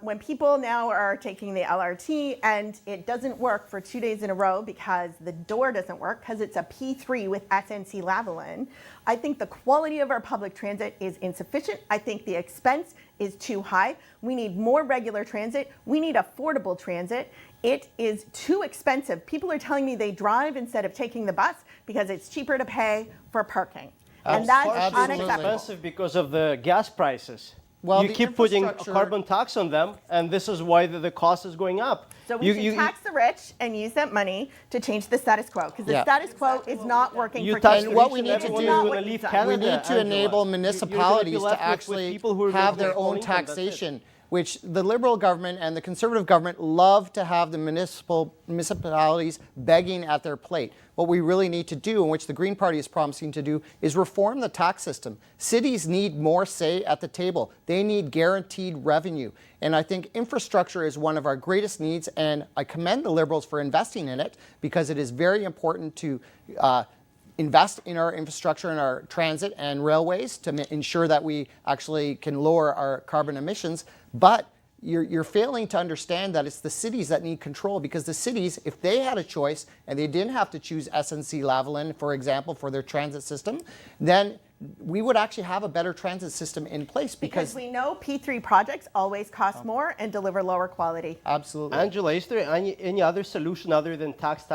Speaker 8: when people now are taking the LRT and it doesn't work for 2 days in a row because the door doesn't work because it's a P3 with SNC Lavalin, I think the quality of our public transit is insufficient. I think the expense is too high. We need more regular transit. We need affordable transit. It is too expensive. People are telling me they drive instead of taking the bus because it's cheaper to pay for parking. And that's
Speaker 7: Absolutely.
Speaker 8: unacceptable.
Speaker 4: Expensive because of the gas prices.
Speaker 7: Well,
Speaker 4: you
Speaker 7: the
Speaker 4: keep putting a
Speaker 7: infrastructure-
Speaker 4: carbon tax on them, and this is why the cost is going up.
Speaker 8: So we should tax the rich and use that money to change the status quo, because the
Speaker 7: Yeah.
Speaker 8: status quo is not working
Speaker 4: You
Speaker 8: for
Speaker 4: tax
Speaker 8: Canada.
Speaker 4: the
Speaker 7: what
Speaker 4: rich
Speaker 7: we
Speaker 4: and
Speaker 7: need to
Speaker 4: everyone
Speaker 7: do-
Speaker 4: is
Speaker 8: Not
Speaker 4: gonna
Speaker 8: what
Speaker 4: leave
Speaker 8: you've done.
Speaker 4: Canada,
Speaker 7: We need to
Speaker 4: Angela.
Speaker 7: enable
Speaker 4: You're gonna be
Speaker 7: municipalities
Speaker 4: left
Speaker 7: to
Speaker 4: with
Speaker 7: actually
Speaker 4: people who are
Speaker 7: have
Speaker 4: making
Speaker 7: their
Speaker 4: small
Speaker 7: own
Speaker 4: income, that's it.
Speaker 7: taxation, which the Liberal government and the Conservative government love to have the municipalities begging at their plate. What we really need to do, and which the Green Party is promising to do, is reform the tax system. Cities need more say at the table. They need guaranteed revenue. And I think infrastructure is one of our greatest needs, and I commend the Liberals for investing in it, because it is very important to invest in our infrastructure and our transit and railways to ensure that we actually can lower our carbon emissions. But you're failing to understand that it's the cities that need control, because the cities, if they had a choice and they didn't have to choose SNC Lavalin, for example, for their transit system, then we would actually have a better transit system in place,
Speaker 8: Because we know P3 projects always cost more and deliver lower quality.
Speaker 7: Absolutely.
Speaker 4: Angela, is there any other solution other than tax?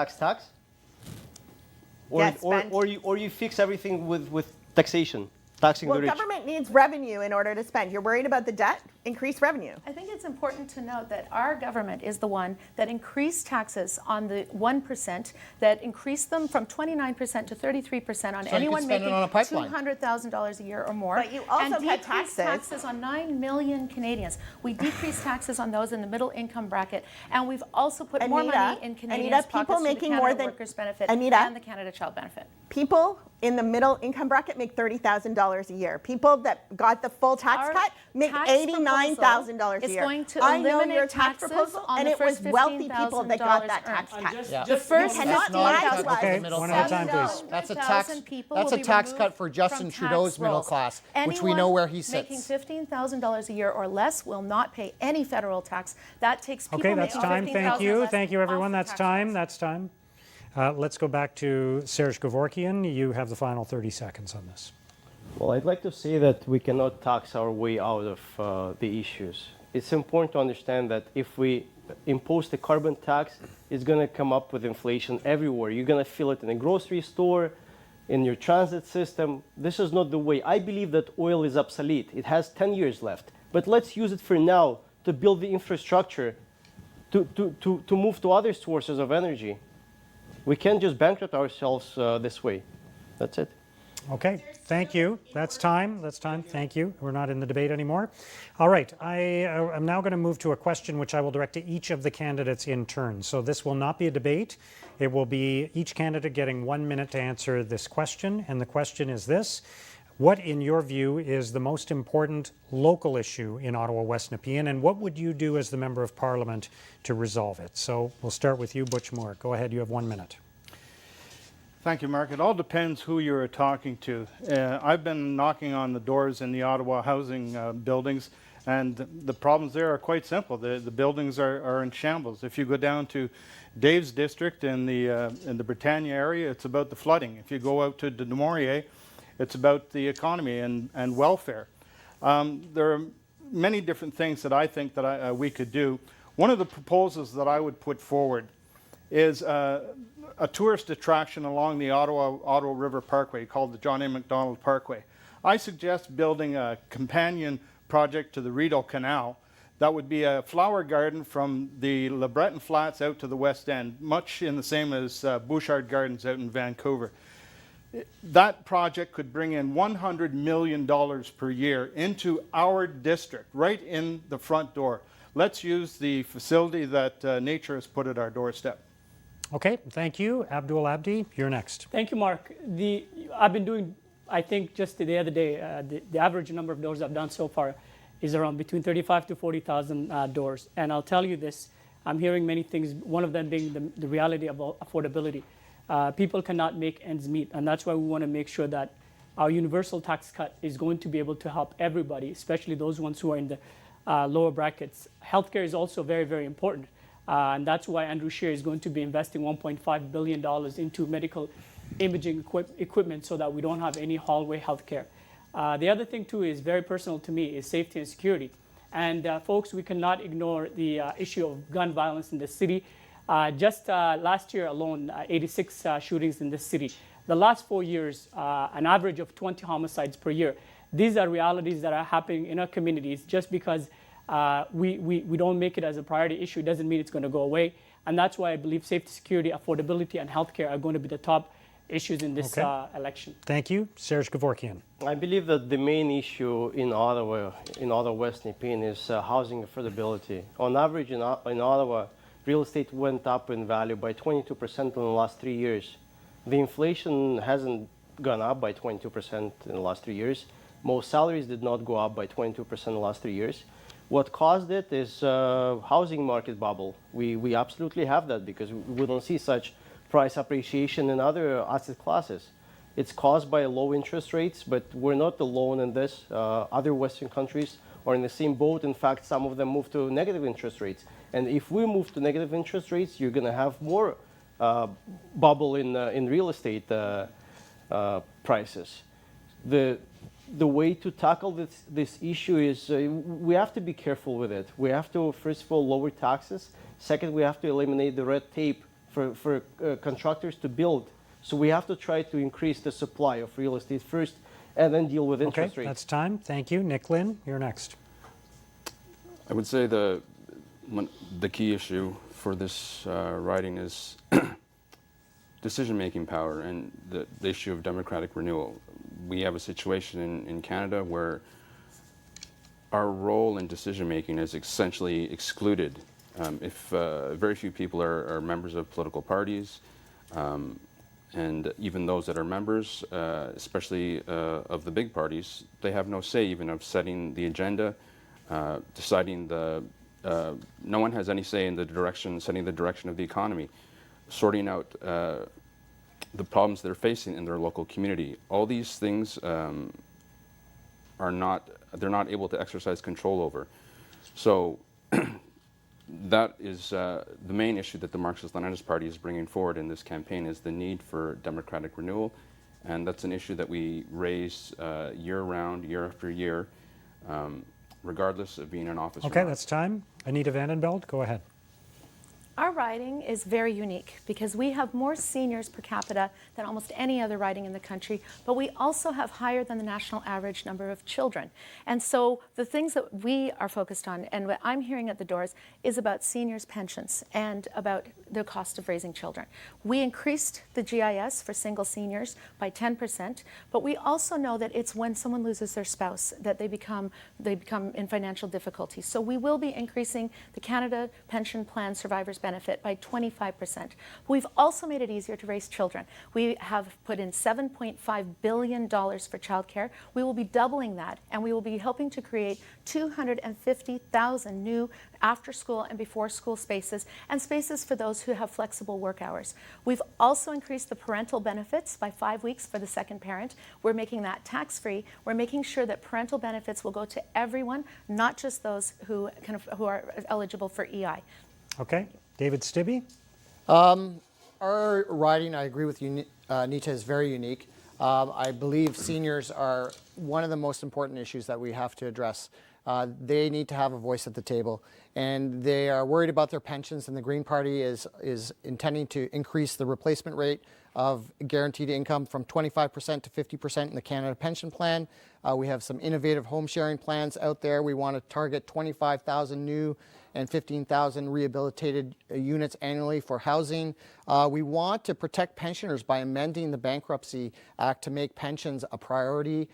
Speaker 8: Yes, spend.
Speaker 4: Or you fix everything with taxation, taxing
Speaker 8: Well,
Speaker 4: the rich?
Speaker 8: government needs revenue in order to spend. You're worried about the debt? Increase revenue.
Speaker 6: I think it's important to note that our government is the one that increased taxes on the 1%, that increased them from 29% to 33% on
Speaker 7: you
Speaker 6: anyone
Speaker 7: could spend it
Speaker 6: making
Speaker 7: on a pipeline.
Speaker 6: $200,000 a year or more.
Speaker 8: But you also
Speaker 6: and
Speaker 8: cut
Speaker 6: decreased
Speaker 8: taxes.
Speaker 6: taxes on 9 million Canadians. We decreased taxes on those in the middle income bracket, and we've also put more money in Canadians'
Speaker 8: people
Speaker 6: pockets through the
Speaker 8: making
Speaker 6: Canada
Speaker 8: more than-
Speaker 6: Workers Benefit
Speaker 8: Anita?
Speaker 6: and the Canada Child Benefit.
Speaker 8: People in the middle income bracket make $30,000 a year. People that got the full tax
Speaker 6: Our
Speaker 8: cut make
Speaker 6: tax
Speaker 8: $89,000 a
Speaker 6: proposal
Speaker 8: year.
Speaker 6: is going to
Speaker 8: I know
Speaker 6: eliminate
Speaker 8: your tax
Speaker 6: taxes
Speaker 8: proposal,
Speaker 6: on
Speaker 8: and
Speaker 6: the
Speaker 8: it was
Speaker 6: first
Speaker 8: wealthy people that got that
Speaker 6: $15,000
Speaker 8: tax
Speaker 6: earned.
Speaker 8: cut.
Speaker 6: The first
Speaker 8: You cannot
Speaker 7: not a
Speaker 8: tax
Speaker 7: cut
Speaker 8: less.
Speaker 7: for the
Speaker 1: Okay,
Speaker 7: middle
Speaker 1: one
Speaker 7: class.
Speaker 1: at a time, please.
Speaker 7: That's a tax.
Speaker 6: 700,000 people
Speaker 7: That's
Speaker 6: will
Speaker 7: a
Speaker 6: be
Speaker 7: tax
Speaker 6: removed
Speaker 7: cut for Justin
Speaker 6: from
Speaker 7: Trudeau's
Speaker 6: tax
Speaker 7: middle
Speaker 6: rolls.
Speaker 7: class, which we know where he
Speaker 6: Anyone making
Speaker 7: sits.
Speaker 6: $15,000 a year or less will not pay any federal tax. That takes people
Speaker 1: Okay, that's
Speaker 6: making
Speaker 1: time.
Speaker 6: $15,000
Speaker 1: Thank
Speaker 6: or
Speaker 1: you.
Speaker 6: less
Speaker 1: Thank you,
Speaker 6: off
Speaker 1: everyone.
Speaker 6: the
Speaker 1: That's
Speaker 6: tax
Speaker 1: time.
Speaker 6: rolls.
Speaker 1: That's time. Let's go back to Serge Gevorkian. You have the final 30 seconds on this.
Speaker 4: Well, I'd like to say that we cannot tax our way out of the issues. It's important to understand that if we impose the carbon tax, it's going to come up with inflation everywhere. You're going to feel it in a grocery store, in your transit system. This is not the way. I believe that oil is obsolete. It has 10 years left. But let's use it for now to build the infrastructure to move to other sources of energy. We can't just bankrupt ourselves this way. That's it.
Speaker 1: Okay, thank you. That's time. That's time. Thank you. We're not in the debate anymore. All right, I am now going to move to a question which I will direct to each of the candidates in turn. So this will not be a debate. It will be each candidate getting 1 minute to answer this question. And the question is this: what, in your view, is the most important local issue in Ottawa West-Nepean, and what would you do as the Member of Parliament to resolve it? So we'll start with you, Butch Moore. Go ahead, you have 1 minute.
Speaker 2: Thank you, Mark. It all depends who you're talking to. I've been knocking on the doors in the Ottawa housing buildings, and the problems there are quite simple. The buildings are in shambles. If you go down to Dave's district in the Britannia area, it's about the flooding. If you go out to the Des Maurier, it's about the economy and welfare. There are many different things that I think that we could do. One of the proposals that I would put forward is a tourist attraction along the Ottawa River Parkway called the John A. Macdonald Parkway. I suggest building a companion project to the Rideau Canal that would be a flower garden from the Le Breton Flats out to the West End, much in the same as Bouchard Gardens out in Vancouver. That project could bring in $100 million per year into our district, right in the front door. Let's use the facility that nature has put at our doorstep.
Speaker 1: Okay, thank you. Abdul Abdi, you're next.
Speaker 3: Thank you, Mark. I've been doing, I think just the other day, the average number of doors I've done so far is around between 35 to 40,000 doors. And I'll tell you this, I'm hearing many things, one of them being the reality of affordability. People cannot make ends meet, and that's why we want to make sure that our universal tax cut is going to be able to help everybody, especially those ones who are in the lower brackets. Healthcare is also very, very important. And that's why Andrew Scheer is going to be investing $1.5 billion into medical imaging equipment so that we don't have any hallway healthcare. The other thing, too, is very personal to me, is safety and security. And folks, we cannot ignore the issue of gun violence in the city. Just last year alone, 86 shootings in this city. The last 4 years, an average of 20 homicides per year. These are realities that are happening in our communities. Just because we don't make it as a priority issue doesn't mean it's going to go away. And that's why I believe safety, security, affordability, and healthcare are going to be the top issues in this election.
Speaker 1: Thank you. Serge Kevorkian.
Speaker 4: I believe that the main issue in Ottawa West-Nepean is housing affordability. On average in Ottawa, real estate went up in value by 22% in the last 3 years. The inflation hasn't gone up by 22% in the last 3 years. Most salaries did not go up by 22% in the last 3 years. What caused it is housing market bubble. We absolutely have that because we don't see such price appreciation in other asset classes. It's caused by low interest rates, but we're not alone in this. Other Western countries are in the same boat. In fact, some of them moved to negative interest rates. And if we move to negative interest rates, you're going to have more bubble in real estate prices. The way to tackle this issue is we have to be careful with it. We have to, first of all, lower taxes. Second, we have to eliminate the red tape for contractors to build. So we have to try to increase the supply of real estate first and then deal with interest rates.
Speaker 1: That's time. Thank you. Nick Lynn, you're next.
Speaker 5: I would say the key issue for this riding is decision-making power and the issue of democratic renewal. We have a situation in Canada where our role in decision-making is essentially excluded. If very few people are members of political parties, and even those that are members, especially of the big parties, they have no say even of setting the agenda, deciding no one has any say in setting the direction of the economy, sorting out the problems they're facing in their local community. All these things they're not able to exercise control over. So that is the main issue that the Marxist-Leninist Party is bringing forward in this campaign, is the need for democratic renewal. And that's an issue that we raise year-round, year after year, regardless of being in office.
Speaker 1: Okay, that's time. Anita Vandenbeld, go ahead.
Speaker 6: Our riding is very unique because we have more seniors per capita than almost any other riding in the country, but we also have higher than the national average number of children. And so the things that we are focused on, and what I'm hearing at the doors, is about seniors' pensions and about the cost of raising children. We increased the GIS for single seniors by 10%, but we also know that it's when someone loses their spouse that they become in financial difficulty. So we will be increasing the Canada Pension Plan Survivors Benefit by 25%. We've also made it easier to raise children. We have put in $7.5 billion for childcare. We will be doubling that, and we will be helping to create 250,000 new after-school and before-school spaces, and spaces for those who have flexible work hours. We've also increased the parental benefits by 5 weeks for the second parent. We're making that tax-free. We're making sure that parental benefits will go to everyone, not just those who are eligible for EI.
Speaker 1: Okay. David Stibbe?
Speaker 7: Our riding, I agree with you, Nita, is very unique. I believe seniors are one of the most important issues that we have to address. They need to have a voice at the table. And they are worried about their pensions, and the Green Party is intending to increase the replacement rate of guaranteed income from 25% to 50% in the Canada Pension Plan. We have some innovative home sharing plans out there. We want to target 25,000 new and 15,000 rehabilitated units annually for housing. We want to protect pensioners by amending the Bankruptcy Act to make pensions a priority.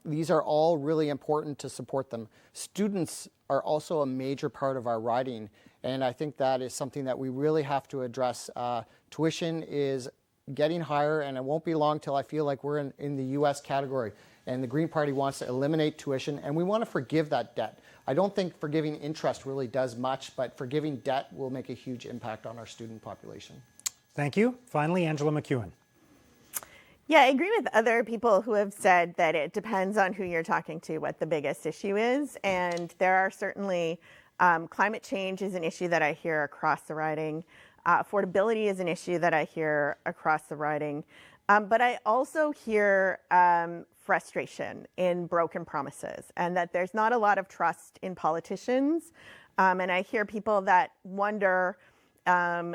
Speaker 7: These are all really important to support them. Students are also a major part of our riding, and I think that is something that we really have to address. Tuition is getting higher, and it won't be long till I feel like we're in the US category. And the Green Party wants to eliminate tuition, and we want to forgive that debt. I don't think forgiving interest really does much, but forgiving debt will make a huge impact on our student population.
Speaker 1: Thank you. Finally, Angela McEwen.
Speaker 8: Yeah, I agree with other people who have said that it depends on who you're talking to, what the biggest issue is. And there are certainly, climate change is an issue that I hear across the riding. Affordability is an issue that I hear across the riding. But I also hear frustration in broken promises, and that there's not a lot of trust in politicians. And I hear people that wonder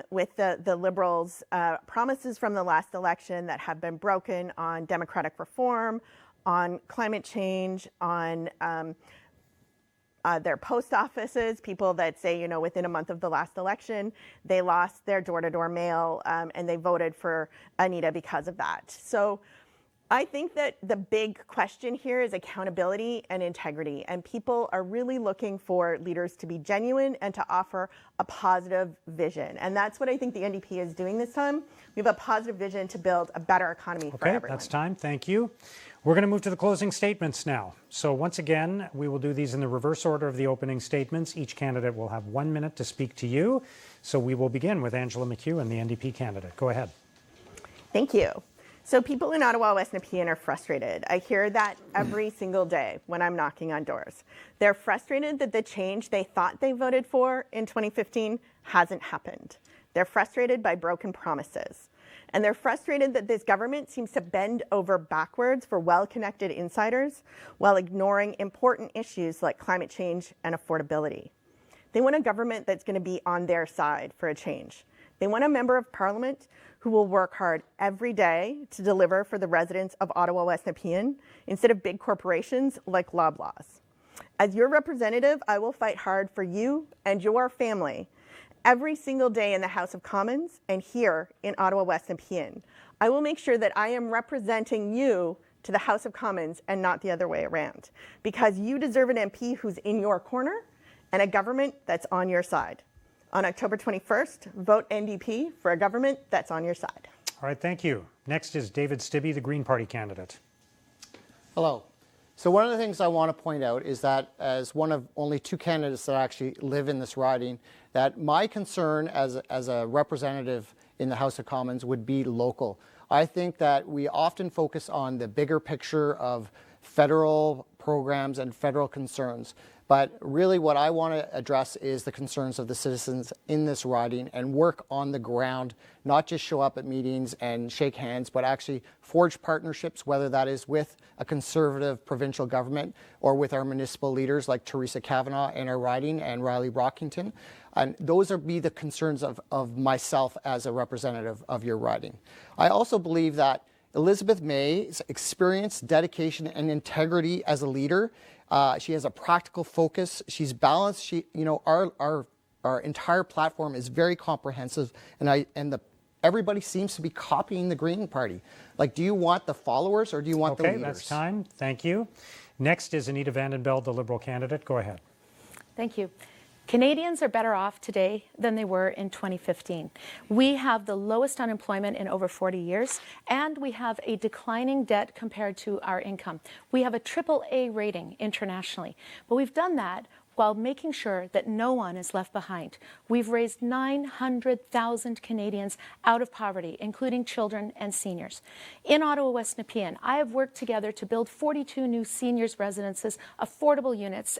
Speaker 8: with the Liberals' promises from the last election that have been broken on democratic reform, on climate change, on their post offices, people that say, you know, within a month of the last election, they lost their door-to-door mail and they voted for Anita because of that. So I think that the big question here is accountability and integrity, and people are really looking for leaders to be genuine and to offer a positive vision. And that's what I think the NDP is doing this time. We have a positive vision to build a better economy for everyone.
Speaker 1: Okay, that's time. Thank you. We're going to move to the closing statements now. So once again, we will do these in the reverse order of the opening statements. Each candidate will have 1 minute to speak to you. So we will begin with Angela McEwen, the NDP candidate. Go ahead.
Speaker 8: Thank you. So people in Ottawa West-Nepean are frustrated. I hear that every single day when I'm knocking on doors. They're frustrated that the change they thought they voted for in 2015 hasn't happened. They're frustrated by broken promises. And they're frustrated that this government seems to bend over backwards for well-connected insiders while ignoring important issues like climate change and affordability. They want a government that's going to be on their side for a change. They want a member of parliament who will work hard every day to deliver for the residents of Ottawa West-Nepean instead of big corporations like Loblaws. As your representative, I will fight hard for you and your family every single day in the House of Commons and here in Ottawa West-Nepean. I will make sure that I am representing you to the House of Commons and not the other way around, because you deserve an MP who's in your corner and a government that's on your side. On October 21st, vote NDP for a government that's on your side.
Speaker 1: All right, thank you. Next is David Stibbe, the Green Party candidate.
Speaker 7: Hello. So one of the things I want to point out is that as one of only 2 candidates that actually live in this riding, that my concern as a representative in the House of Commons would be local. I think that we often focus on the bigger picture of federal programs and federal concerns. But really what I want to address is the concerns of the citizens in this riding and work on the ground, not just show up at meetings and shake hands, but actually forge partnerships, whether that is with a conservative provincial government or with our municipal leaders like Teresa Kavanagh in our riding and Riley Brockington. And those are be the concerns of myself as a representative of your riding. I also believe that Elizabeth May's experience, dedication, and integrity as a leader. She has a practical focus. She's balanced. Our entire platform is very comprehensive, and everybody seems to be copying the Green Party. Like, do you want the followers or do you want the leaders?
Speaker 1: Okay, that's time. Thank you. Next is Anita Vandenbeld, the Liberal candidate. Go ahead.
Speaker 6: Thank you. Canadians are better off today than they were in 2015. We have the lowest unemployment in over 40 years, and we have a declining debt compared to our income. We have a AAA rating internationally, but we've done that while making sure that no one is left behind. We've raised 900,000 Canadians out of poverty, including children and seniors. In Ottawa West-Nepean, I have worked together to build 42 new seniors residences, affordable units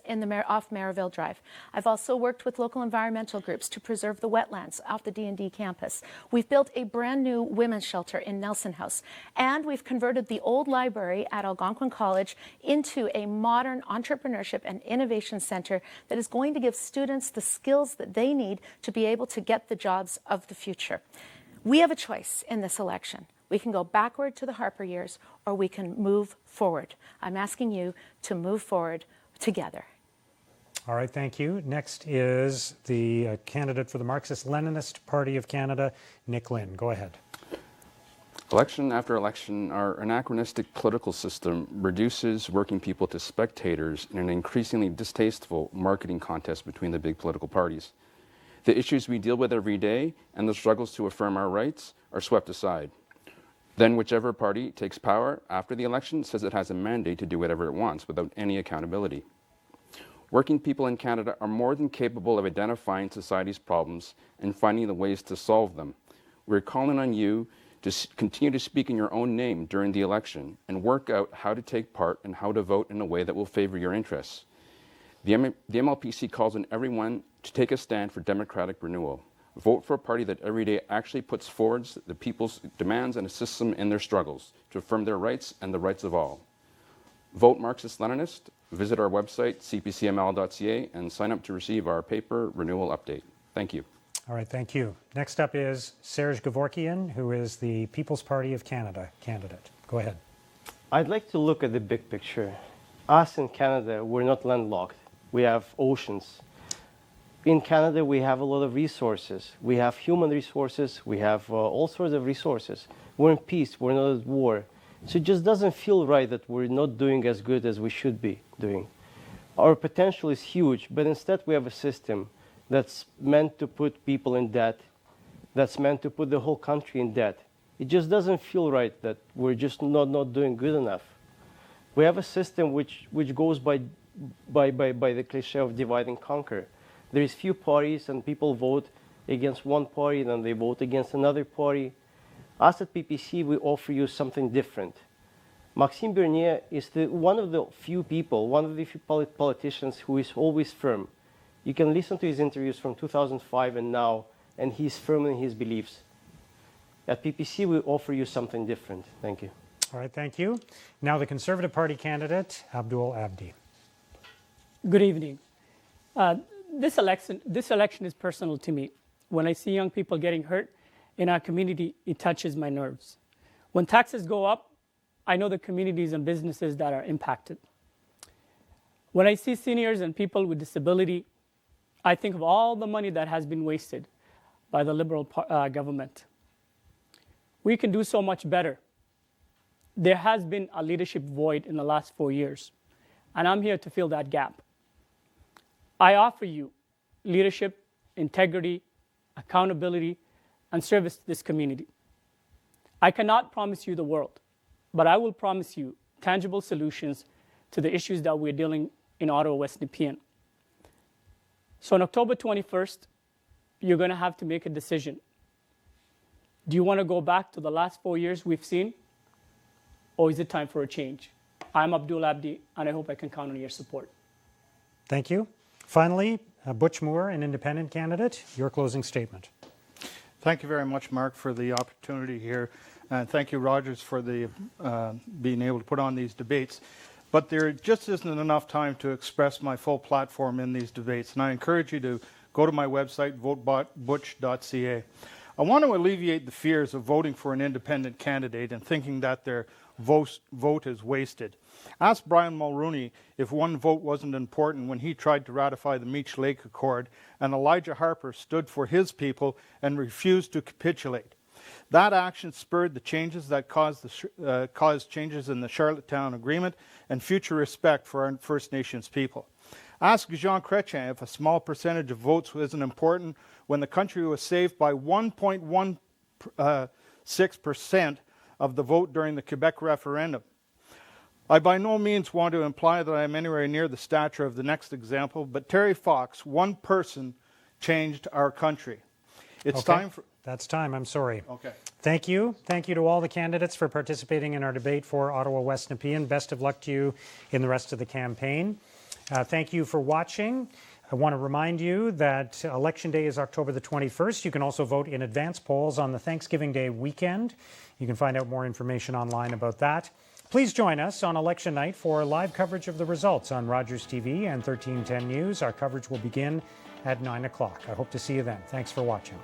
Speaker 6: off Merivale Drive. I've also worked with local environmental groups to preserve the wetlands off the D&D campus. We've built a brand new women's shelter in Nelson House, and we've converted the old library at Algonquin College into a modern entrepreneurship and innovation center that is going to give students the skills that they need to be able to get the jobs of the future. We have a choice in this election. We can go backward to the Harper years, or we can move forward. I'm asking you to move forward together.
Speaker 1: All right, thank you. Next is the candidate for the Marxist-Leninist Party of Canada, Nick Lynn. Go ahead.
Speaker 5: Election after election, our anachronistic political system reduces working people to spectators in an increasingly distasteful marketing contest between the big political parties. The issues we deal with every day and the struggles to affirm our rights are swept aside. Then whichever party takes power after the election says it has a mandate to do whatever it wants without any accountability. Working people in Canada are more than capable of identifying society's problems and finding the ways to solve them. We're calling on you to continue to speak in your own name during the election and work out how to take part and how to vote in a way that will favor your interests. The MLPC calls on everyone to take a stand for democratic renewal. Vote for a party that every day actually puts forward the people's demands and assists them in their struggles to affirm their rights and the rights of all. Vote Marxist-Leninist, visit our website, cpcml.ca, and sign up to receive our paper renewal update. Thank you.
Speaker 1: All right, thank you. Next up is Serge Gevorkian, who is the People's Party of Canada candidate. Go ahead.
Speaker 4: I'd like to look at the big picture. Us in Canada, we're not landlocked. We have oceans. In Canada, we have a lot of resources. We have human resources. We have all sorts of resources. We're in peace. We're not at war. So it just doesn't feel right that we're not doing as good as we should be doing. Our potential is huge, but instead we have a system that's meant to put people in debt, that's meant to put the whole country in debt. It just doesn't feel right that we're just not doing good enough. We have a system which goes by the cliche of divide and conquer. There is few parties and people vote against one party, then they vote against another party. Us at PPC, we offer you something different. Maxime Bernier is one of the few people, one of the few politicians who is always firm. You can listen to his interviews from 2005 and now, and he's firm in his beliefs. At PPC, we offer you something different. Thank you.
Speaker 1: All right, thank you. Now the Conservative Party candidate, Abdul Abdi.
Speaker 3: Good evening. This election is personal to me. When I see young people getting hurt in our community, it touches my nerves. When taxes go up, I know the communities and businesses that are impacted. When I see seniors and people with disability, I think of all the money that has been wasted by the Liberal government. We can do so much better. There has been a leadership void in the last 4 years, and I'm here to fill that gap. I offer you leadership, integrity, accountability, and service to this community. I cannot promise you the world, but I will promise you tangible solutions to the issues that we're dealing in Ottawa West-Nepean. So on October 21st, you're going to have to make a decision. Do you want to go back to the last 4 years we've seen, or is it time for a change? I'm Abdul Abdi, and I hope I can count on your support.
Speaker 1: Thank you. Finally, Butch Moore, an independent candidate, your closing statement.
Speaker 2: Thank you very much, Mark, for the opportunity here. And thank you, Rogers, for the being able to put on these debates. But there just isn't enough time to express my full platform in these debates. And I encourage you to go to my website, votebutch.ca. I want to alleviate the fears of voting for an independent candidate and thinking that their vote is wasted. Ask Brian Mulroney if one vote wasn't important when he tried to ratify the Meech Lake Accord, and Elijah Harper stood for his people and refused to capitulate. That action spurred the changes that caused changes in the Charlottetown Agreement and future respect for our First Nations people. Ask Jean Chrétien if a small percentage of votes isn't important when the country was saved by 1.16% of the vote during the Quebec referendum. I by no means want to imply that I am anywhere near the stature of the next example, but Terry Fox, one person, changed our country. It's
Speaker 1: Okay.
Speaker 2: time for...
Speaker 1: That's time. I'm sorry.
Speaker 2: Okay.
Speaker 1: Thank you. Thank you to all the candidates for participating in our debate for Ottawa West-Nepean. Best of luck to you in the rest of the campaign. Thank you for watching. I want to remind you that Election Day is October the 21st. You can also vote in advance polls on the Thanksgiving Day weekend. You can find out more information online about that. Please join us on election night for live coverage of the results on Rogers TV and 1310 News. Our coverage will begin at 9 o'clock. I hope to see you then. Thanks for watching.